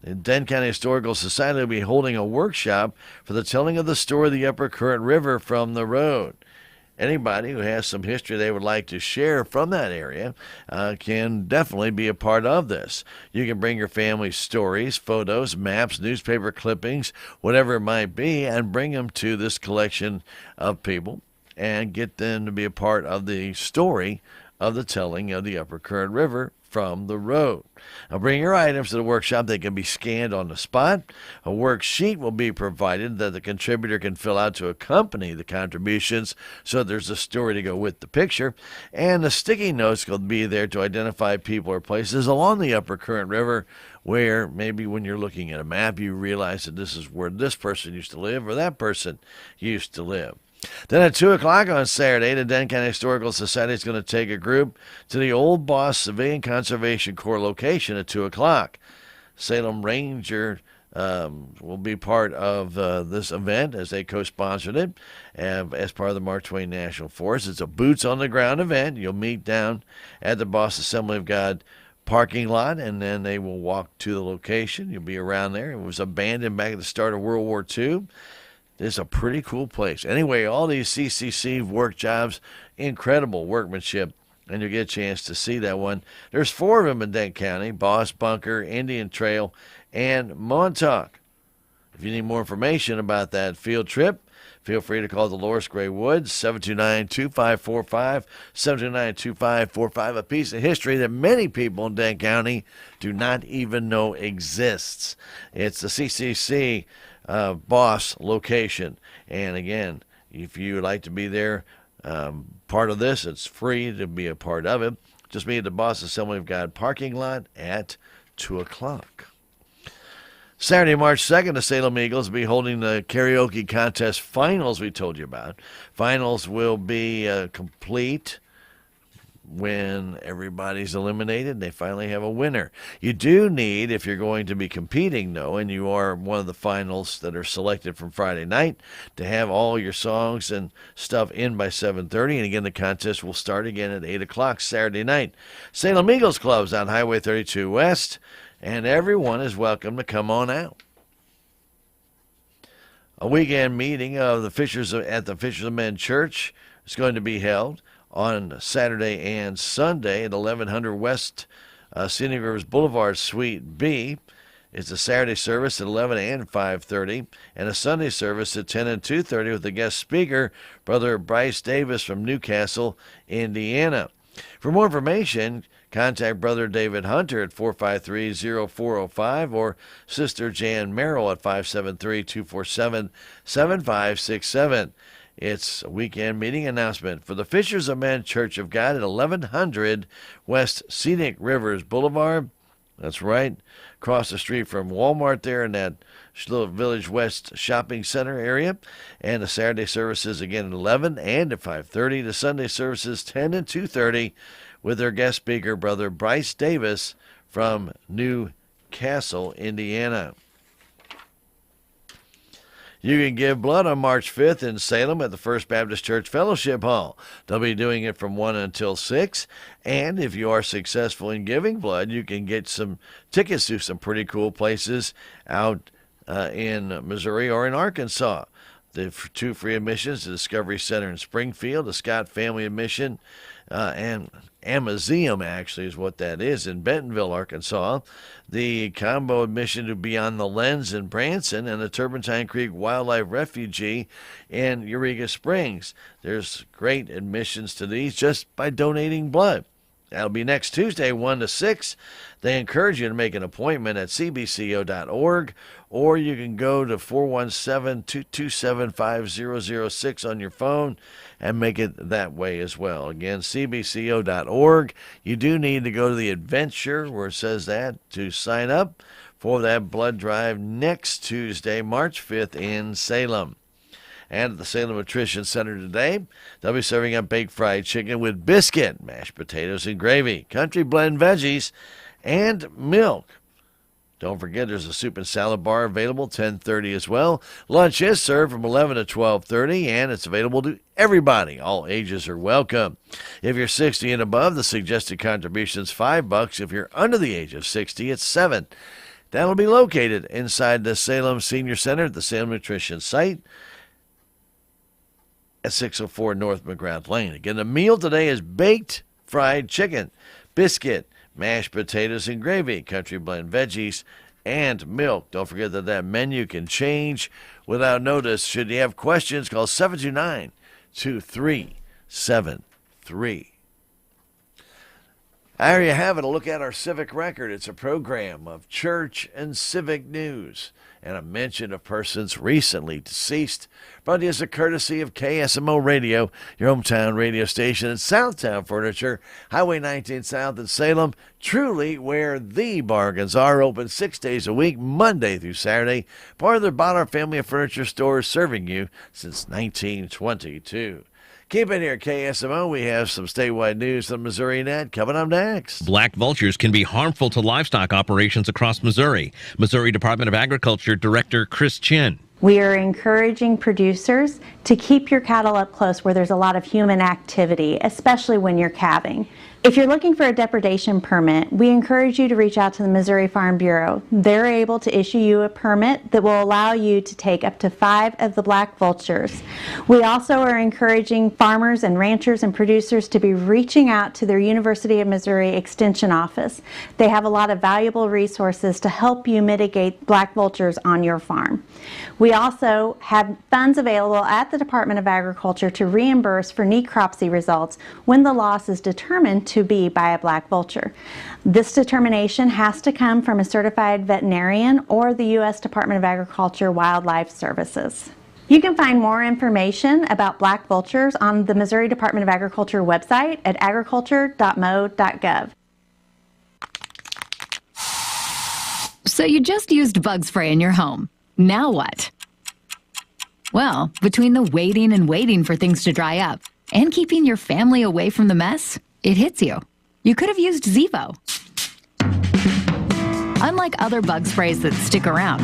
the Denton County Historical Society will be holding a workshop for the telling of the story of the Upper Current River from the road. Anybody who has some history they would like to share from that area can definitely be a part of this. You can bring your family's stories, photos, maps, newspaper clippings, whatever it might be, and bring them to this collection of people and get them to be a part of the story of the telling of the Upper Current River from the road. Now bring your items to the workshop. They can be scanned on the spot. A worksheet will be provided that the contributor can fill out to accompany the contributions, so there's a story to go with the picture. And the sticky notes will be there to identify people or places along the Upper Current River where maybe when you're looking at a map you realize that this is where this person used to live or that person used to live. Then at 2 o'clock on Saturday, the Denton County Historical Society is going to take a group to the Old Boss Civilian Conservation Corps location at 2 o'clock. Salem Ranger will be part of this event as they co-sponsored it as part of the Mark Twain National Forest. It's a boots-on-the-ground event. You'll meet down at the Boss Assembly of God parking lot, and then they will walk to the location. You'll be around there. It was abandoned back at the start of World War II. It's a pretty cool place. Anyway, all these CCC work jobs, incredible workmanship, and you'll get a chance to see that one. There's 4 of them in Denton County: Boss, Bunker, Indian Trail, and Montauk. If you need more information about that field trip, Feel free to call Dolores Gray Woods, 729-2545, 729-2545, a piece of history that many people in Dane County do not even know exists. It's the CCC Boss location. And again, if you would like to be there, part of this, it's free to be a part of it. Just meet at the Boss Assembly of God parking lot at 2 o'clock. Saturday, March 2nd, the Salem Eagles will be holding the karaoke contest finals we told you about. Finals will be complete when everybody's eliminated and they finally have a winner. You do need, if you're going to be competing, though, and you are one of the finals that are selected from Friday night, to have all your songs and stuff in by 7:30. And again, the contest will start again at 8 o'clock Saturday night. Salem Eagles Club's on Highway 32 West. And everyone is welcome to come on out. A weekend meeting of the Fishers at the Fishers of Men Church is going to be held on Saturday and Sunday at 1100 West Scenic Rivers Boulevard, Suite B. It's a Saturday service at 11 and 5:30, and a Sunday service at 10 and 2:30 with the guest speaker, Brother Bryce Davis from Newcastle, Indiana. For more information, contact Brother David Hunter at 453-0405 or Sister Jan Merrill at 573-247-7567. It's a weekend meeting announcement for the Fishers of Men Church of God at 1100 West Scenic Rivers Boulevard. That's right, across the street from Walmart there in that little Village West shopping center area. And the Saturday services again at 11 and at 5:30. The Sunday services 10 and 2:30 with their guest speaker, Brother Bryce Davis from Newcastle, Indiana. You can give blood on March 5th in Salem at the First Baptist Church Fellowship Hall. They'll be doing it from 1 until 6. And if you are successful in giving blood, you can get some tickets to some pretty cool places out in Missouri or in Arkansas. The 2 free admissions to Discovery Center in Springfield, the Scott Family Admission, and Amazeum actually is what that is in Bentonville, Arkansas. The combo admission to Beyond the Lens in Branson, and the Turpentine Creek Wildlife Refuge in Eureka Springs. There's great admissions to these just by donating blood. That'll be next Tuesday, 1 to 6. They encourage you to make an appointment at cbco.org, or you can go to 417-227-5006 on your phone and make it that way as well. Again, cbco.org. You do need to go to the adventure where it says that to sign up for that blood drive next Tuesday, March 5th in Salem. And at the Salem Nutrition Center today, they'll be serving up baked fried chicken with biscuit, mashed potatoes and gravy, country blend veggies, and milk. Don't forget there's a soup and salad bar available 10:30 as well. Lunch is served from 11 to 12:30, and it's available to everybody. All ages are welcome. If you're 60 and above, the suggested contribution is $5. If you're under the age of 60, it's $7. That'll be located inside the Salem Senior Center at the Salem Nutrition site at 604 North McGrath Lane. Again, the meal today is baked fried chicken, biscuit, mashed potatoes and gravy, country blend veggies, and milk. Don't forget that menu can change without notice. Should you have questions, call 729-2373. There you have it, a look at our civic record. It's a program of church and civic news and a mention of persons recently deceased. Brought to you as a courtesy of KSMO Radio, your hometown radio station, and Southtown Furniture, Highway 19 South in Salem, truly where the bargains are. Open 6 days a week, Monday through Saturday. Part of their Bonner family of furniture stores serving you since 1922. Keep it here, KSMO. We have some statewide news from Missouri Net coming up next. Black vultures can be harmful to livestock operations across Missouri. Missouri Department of Agriculture Director Chris Chin. We are encouraging producers to keep your cattle up close where there's a lot of human activity, especially when you're calving. If you're looking for a depredation permit, we encourage you to reach out to the Missouri Farm Bureau. They're able to issue you a permit that will allow you to take up to 5 of the black vultures. We also are encouraging farmers and ranchers and producers to be reaching out to their University of Missouri Extension office. They have a lot of valuable resources to help you mitigate black vultures on your farm. We also have funds available at the Department of Agriculture to reimburse for necropsy results when the loss is determined to be by a black vulture. This determination has to come from a certified veterinarian or the U.S. Department of Agriculture Wildlife Services. You can find more information about black vultures on the Missouri Department of Agriculture website at agriculture.mo.gov. So you just used bug spray in your home. Now what? Well, between the waiting and waiting for things to dry up and keeping your family away from the mess, it hits you. You could have used Zevo. Unlike other bug sprays that stick around,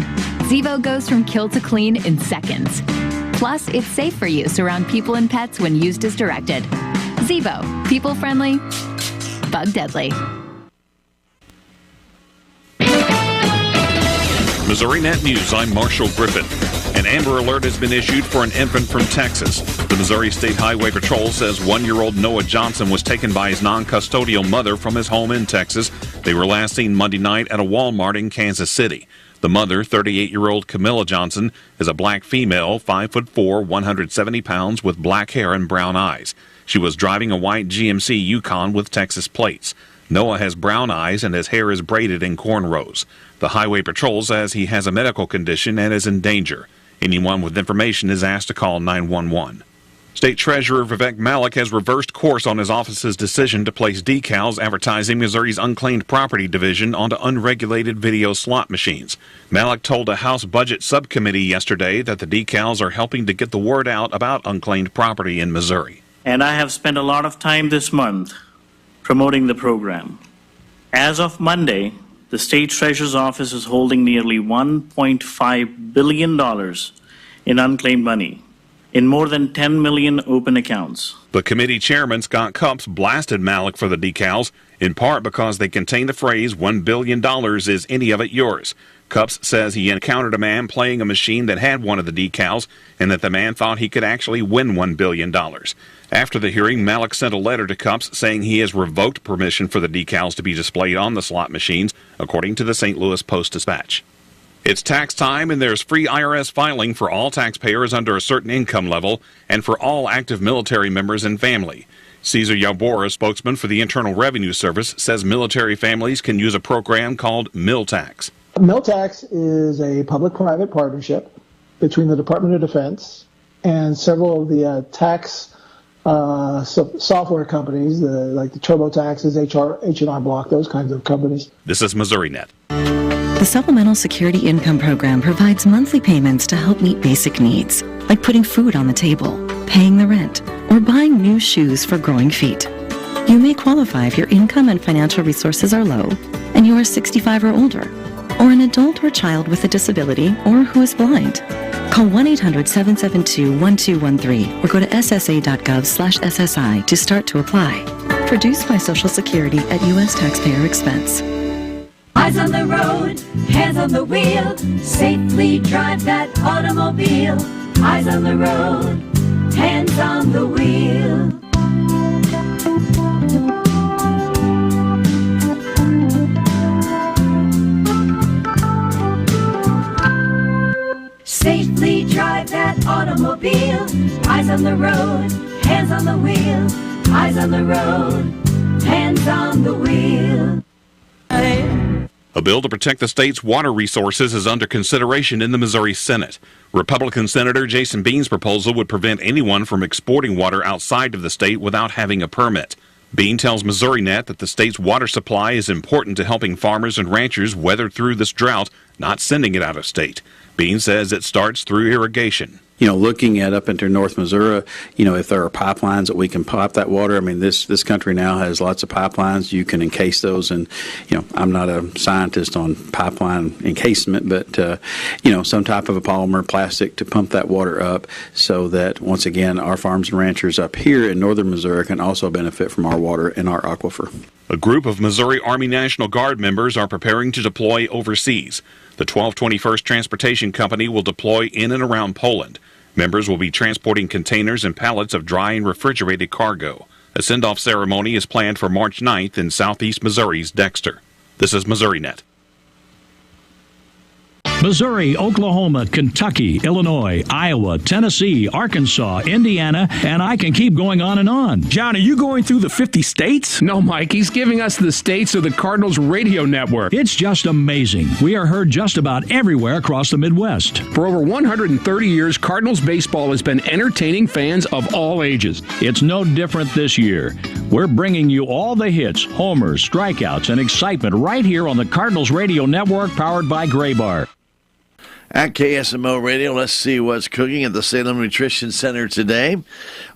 Zevo goes from kill to clean in seconds. Plus, it's safe for use around people and pets when used as directed. Zevo, people-friendly, bug-deadly. Missouri Net News, I'm Marshall Griffin. An Amber Alert has been issued for an infant from Texas. The Missouri State Highway Patrol says 1-year-old Noah Johnson was taken by his non-custodial mother from his home in Texas. They were last seen Monday night at a Walmart in Kansas City. The mother, 38-year-old Camilla Johnson, is a black female, 5'4", 170 pounds, with black hair and brown eyes. She was driving a white GMC Yukon with Texas plates. Noah has brown eyes and his hair is braided in cornrows. The Highway Patrol says he has a medical condition and is in danger. Anyone with information is asked to call 911. State Treasurer Vivek Malik has reversed course on his office's decision to place decals advertising Missouri's unclaimed property division onto unregulated video slot machines. Malik told a House Budget Subcommittee yesterday that the decals are helping to get the word out about unclaimed property in Missouri. And I have spent a lot of time this month promoting the program. As of Monday, the State Treasurer's Office is holding nearly $1.5 billion in unclaimed money in more than 10 million open accounts. The committee chairman, Scott Cupps, blasted Malik for the decals, in part because they contain the phrase, $1 billion, is any of it yours? Cupps says he encountered a man playing a machine that had one of the decals and that the man thought he could actually win $1 billion. After the hearing, Malik sent a letter to Cupps saying he has revoked permission for the decals to be displayed on the slot machines, according to the St. Louis Post-Dispatch. It's tax time, and there's free IRS filing for all taxpayers under a certain income level and for all active military members and family. Cesar Yabor, a spokesman for the Internal Revenue Service, says military families can use a program called MilTax. MilTax is a public-private partnership between the Department of Defense and several of the tax software companies, like the TurboTaxes, H&R Block, those kinds of companies. This is Missouri Net. The Supplemental Security Income Program provides monthly payments to help meet basic needs, like putting food on the table, paying the rent, or buying new shoes for growing feet. You may qualify if your income and financial resources are low and you are 65 or older, or an adult or child with a disability or who is blind. Call 1-800-772-1213 or go to ssa.gov/SSI to start to apply. Produced by Social Security at U.S. taxpayer expense. Eyes on the road, hands on the wheel, safely drive that automobile. Eyes on the road, hands on the wheel. Safely drive that automobile. Eyes on the road, hands on the wheel. Eyes on the road, hands on the wheel. A bill to protect the state's water resources is under consideration in the Missouri Senate. Republican Senator Jason Bean's proposal would prevent anyone from exporting water outside of the state without having a permit. Bean tells Missouri Net that the state's water supply is important to helping farmers and ranchers weather through this drought, not sending it out of state. Bean says it starts through irrigation. Looking at up into North Missouri, if there are pipelines that we can pop that water. I mean, this country now has lots of pipelines. You can encase those, and I'm not a scientist on pipeline encasement, but some type of a polymer plastic to pump that water up, so that once again our farms and ranchers up here in northern Missouri can also benefit from our water in our aquifer. A group of Missouri Army National Guard members are preparing to deploy overseas. The 1221st Transportation Company will deploy in and around Poland. Members will be transporting containers and pallets of dry and refrigerated cargo. A send-off ceremony is planned for March 9th in southeast Missouri's Dexter. This is MissouriNet. Missouri, Oklahoma, Kentucky, Illinois, Iowa, Tennessee, Arkansas, Indiana, and I can keep going on and on. John, are you going through the 50 states? No, Mike, he's giving us the states of the Cardinals radio network. It's just amazing. We are heard just about everywhere across the Midwest. For over 130 years, Cardinals baseball has been entertaining fans of all ages. It's no different this year. We're bringing you all the hits, homers, strikeouts, and excitement right here on the Cardinals radio network, powered by Graybar. At KSMO Radio, let's see what's cooking at the Salem Nutrition Center today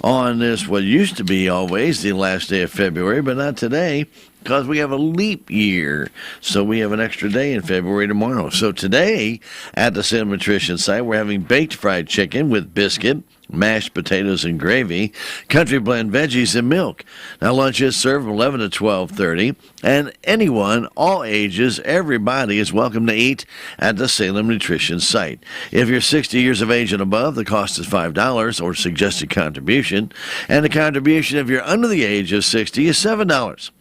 on this, what used to be always the last day of February, but not today because we have a leap year. So we have an extra day in February tomorrow. So today at the Salem Nutrition site, we're having baked fried chicken with biscuit, mashed potatoes and gravy, country blend veggies and milk. Now lunch is served from 11 to 12:30, and anyone, all ages, everybody is welcome to eat at the Salem Nutrition site. If you're 60 years of age and above, the cost is $5 or suggested contribution, and the contribution if you're under the age of 60 is $7.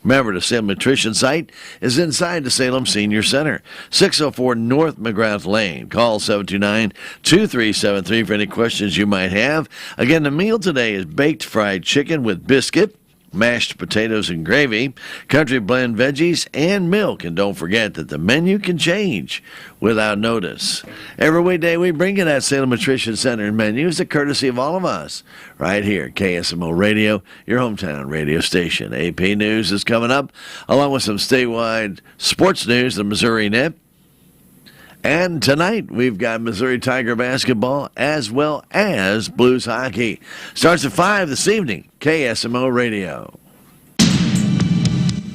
Remember, the Salem Nutrition site is inside the Salem Senior Center, 604 North McGrath Lane. Call 729-2373 for any questions you might have. Again, the meal today is baked fried chicken with biscuit, mashed potatoes and gravy, country blend veggies, and milk. And don't forget that the menu can change without notice. Every weekday we bring you that Salem Nutrition Center menu is a courtesy of all of us right here at KSMO Radio, your hometown radio station. AP News is coming up, along with some statewide sports news, the MissouriNet. And tonight, we've got Missouri Tiger basketball as well as Blues hockey. Starts at 5 this evening, KSMO Radio.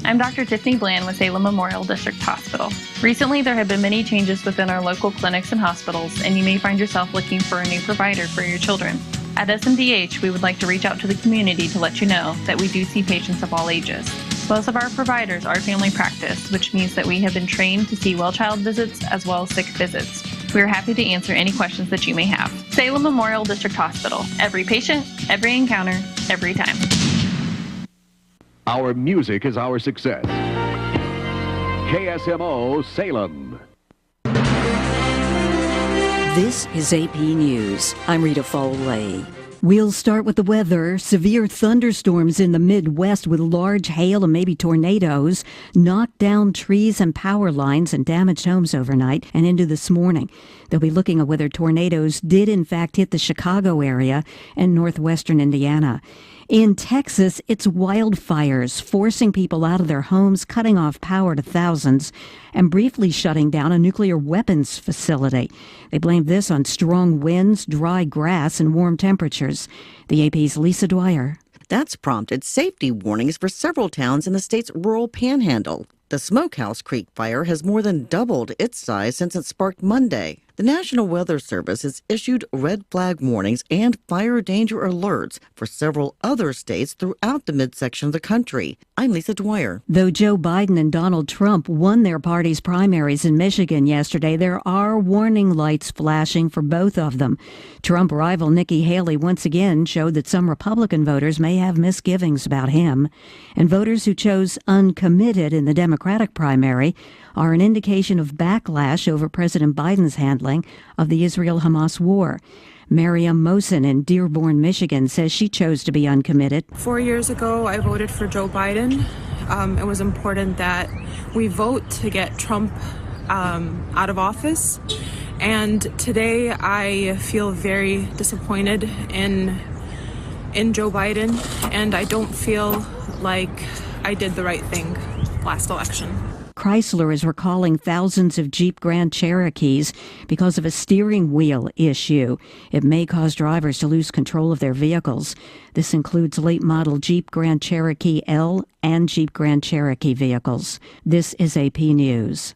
I'm Dr. Tiffany Bland with Salem Memorial District Hospital. Recently, there have been many changes within our local clinics and hospitals, and you may find yourself looking for a new provider for your children. At SMDH, we would like to reach out to the community to let you know that we do see patients of all ages. Most of our providers are family practice, which means that we have been trained to see well-child visits as well as sick visits. We are happy to answer any questions that you may have. Salem Memorial District Hospital. Every patient, every encounter, every time. Our music is our success. KSMO Salem. This is AP News. I'm Rita Foley. We'll start with the weather. Severe thunderstorms in the Midwest with large hail and maybe tornadoes knocked down trees and power lines and damaged homes overnight and into this morning. They'll be looking at whether tornadoes did in fact hit the Chicago area and northwestern Indiana. In Texas, it's wildfires forcing people out of their homes, cutting off power to thousands, and briefly shutting down a nuclear weapons facility. They blame this on strong winds, dry grass, and warm temperatures. The AP's Lisa Dwyer. That's prompted safety warnings for several towns in the state's rural panhandle. The Smokehouse Creek fire has more than doubled its size since it sparked Monday. The National Weather Service has issued red flag warnings and fire danger alerts for several other states throughout the midsection of the country. I'm Lisa Dwyer. Though Joe Biden and Donald Trump won their party's primaries in Michigan yesterday, there are warning lights flashing for both of them. Trump rival Nikki Haley once again showed that some Republican voters may have misgivings about him. And voters who chose uncommitted in the Democratic primary are an indication of backlash over President Biden's handling of the Israel-Hamas war. Miriam Mosen in Dearborn, Michigan, says she chose to be uncommitted. 4 years ago, I voted for Joe Biden. It was important that we vote to get Trump out of office. And today, I feel very disappointed in Joe Biden, and I don't feel like I did the right thing last election. Chrysler is recalling thousands of Jeep Grand Cherokees because of a steering wheel issue. It may cause drivers to lose control of their vehicles. This includes late model Jeep Grand Cherokee L and Jeep Grand Cherokee vehicles. This is AP News.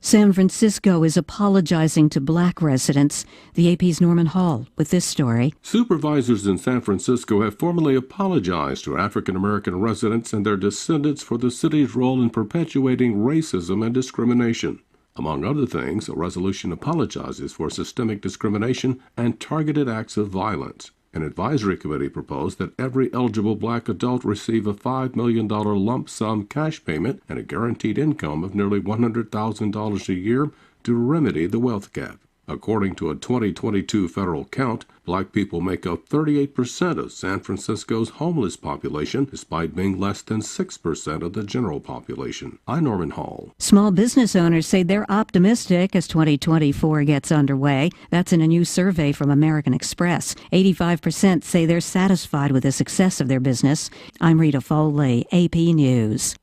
San Francisco is apologizing to black residents. The AP's Norman Hall with this story. Supervisors in San Francisco have formally apologized to African American residents and their descendants for the city's role in perpetuating racism and discrimination. Among other things, a resolution apologizes for systemic discrimination and targeted acts of violence. An advisory committee proposed that every eligible black adult receive a $5 million lump sum cash payment and a guaranteed income of nearly $100,000 a year to remedy the wealth gap. According to a 2022 federal count, black people make up 38% of San Francisco's homeless population, despite being less than 6% of the general population. I'm Norman Hall. Small business owners say they're optimistic as 2024 gets underway. That's in a new survey from American Express. 85% say they're satisfied with the success of their business. I'm Rita Foley, AP News.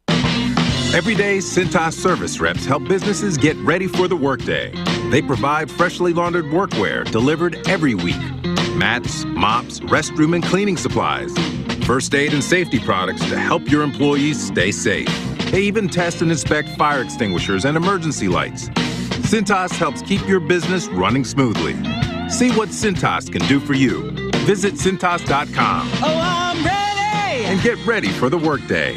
Every day, Cintas service reps help businesses get ready for the workday. They provide freshly laundered workwear delivered every week. Mats, mops, restroom and cleaning supplies. First aid and safety products to help your employees stay safe. They even test and inspect fire extinguishers and emergency lights. Cintas helps keep your business running smoothly. See what Cintas can do for you. Visit Cintas.com. Oh, I'm ready! And get ready for the workday.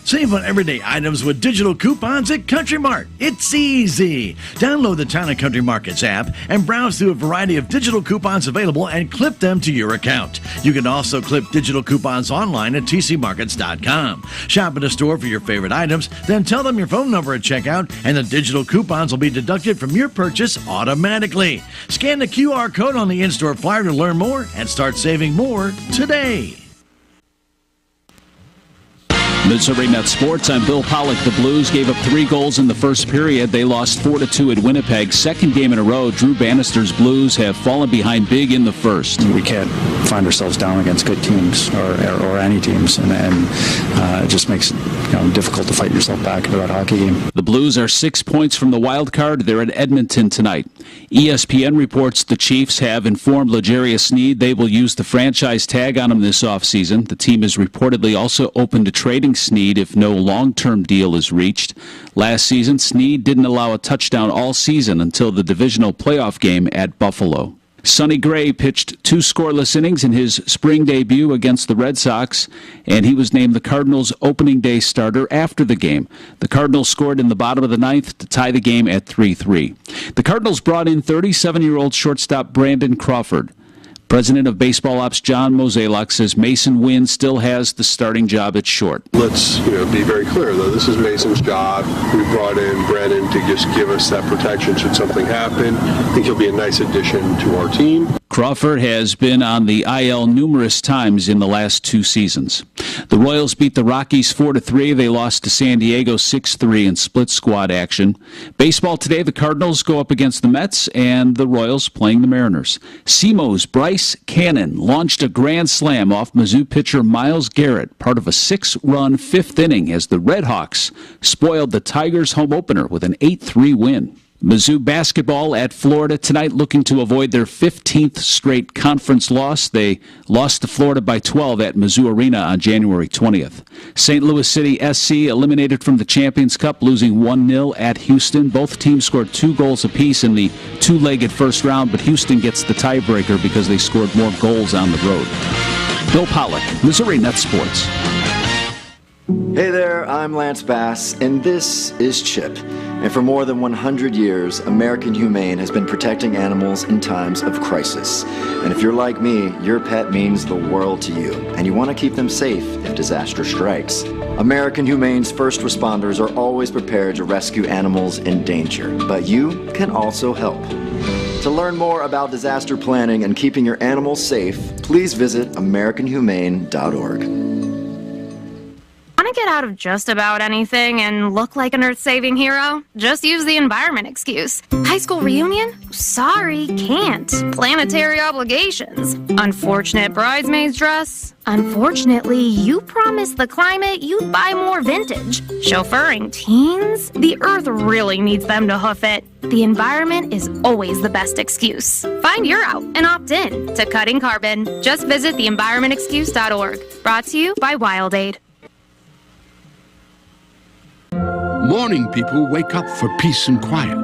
Save on everyday items with digital coupons at Country Mart. It's easy. Download the Town & Country Markets app and browse through a variety of digital coupons available and clip them to your account. You can also clip digital coupons online at tcmarkets.com. Shop at a store for your favorite items, then tell them your phone number at checkout, and the digital coupons will be deducted from your purchase automatically. Scan the QR code on the in-store flyer to learn more and start saving more today. Missouri Net Sports, I'm Bill Pollock. The Blues gave up 3 goals in the first period. They lost 4-2 at Winnipeg. Second game in a row, Drew Bannister's Blues have fallen behind big in the first. We can't find ourselves down against good teams or any teams, and it just makes it difficult to fight yourself back into that hockey game. The Blues are 6 points from the wild card. They're at Edmonton tonight. ESPN reports the Chiefs have informed L'Jarius Sneed they will use the franchise tag on him this offseason. The team is reportedly also open to trading Sneed if no long-term deal is reached. Last season, Sneed didn't allow a touchdown all season until the divisional playoff game at Buffalo. Sonny Gray pitched 2 scoreless innings in his spring debut against the Red Sox, and he was named the Cardinals' opening day starter after the game. The Cardinals scored in the bottom of the 9th to tie the game at 3-3. The Cardinals brought in 37-year-old shortstop Brandon Crawford. President of Baseball Ops John Mozeliak says Mason Wynn still has the starting job at short. Let's be very clear, though. This is Mason's job. We brought in Brandon to just give us that protection should something happen. I think he'll be a nice addition to our team. Crawford has been on the IL numerous times in the last 2 seasons. The Royals beat the Rockies 4-3. They lost to San Diego 6-3 in split squad action. Baseball today, the Cardinals go up against the Mets and the Royals playing the Mariners. SEMO's Bryce Cannon launched a grand slam off Mizzou pitcher Myles Garrett, part of a 6-run 5th inning as the Red Hawks spoiled the Tigers' home opener with an 8-3 win. Mizzou basketball at Florida tonight, looking to avoid their 15th straight conference loss. They lost to Florida by 12 at Mizzou Arena on January 20th. St. Louis City SC eliminated from the Champions Cup, losing 1-0 at Houston. Both teams scored 2 goals apiece in the 2-legged first round, but Houston gets the tiebreaker because they scored more goals on the road. Bill Pollock, Missouri Net Sports. Hey there, I'm Lance Bass, and this is CHIP. And for more than 100 years, American Humane has been protecting animals in times of crisis. And if you're like me, your pet means the world to you, and you want to keep them safe if disaster strikes. American Humane's first responders are always prepared to rescue animals in danger, but you can also help. To learn more about disaster planning and keeping your animals safe, please visit AmericanHumane.org. Want Want to get out of just about anything and look like an earth-saving hero? Just use the environment excuse. High school reunion? Sorry, can't. Planetary obligations. Unfortunate bridesmaid's dress? Unfortunately, you promised the climate you'd buy more vintage. Chauffeuring teens? The earth really needs them to hoof it. The environment is always the best excuse. Find your out and opt in to Cutting Carbon. Just visit theenvironmentexcuse.org. Brought to you by WildAid. Morning people wake up for peace and quiet.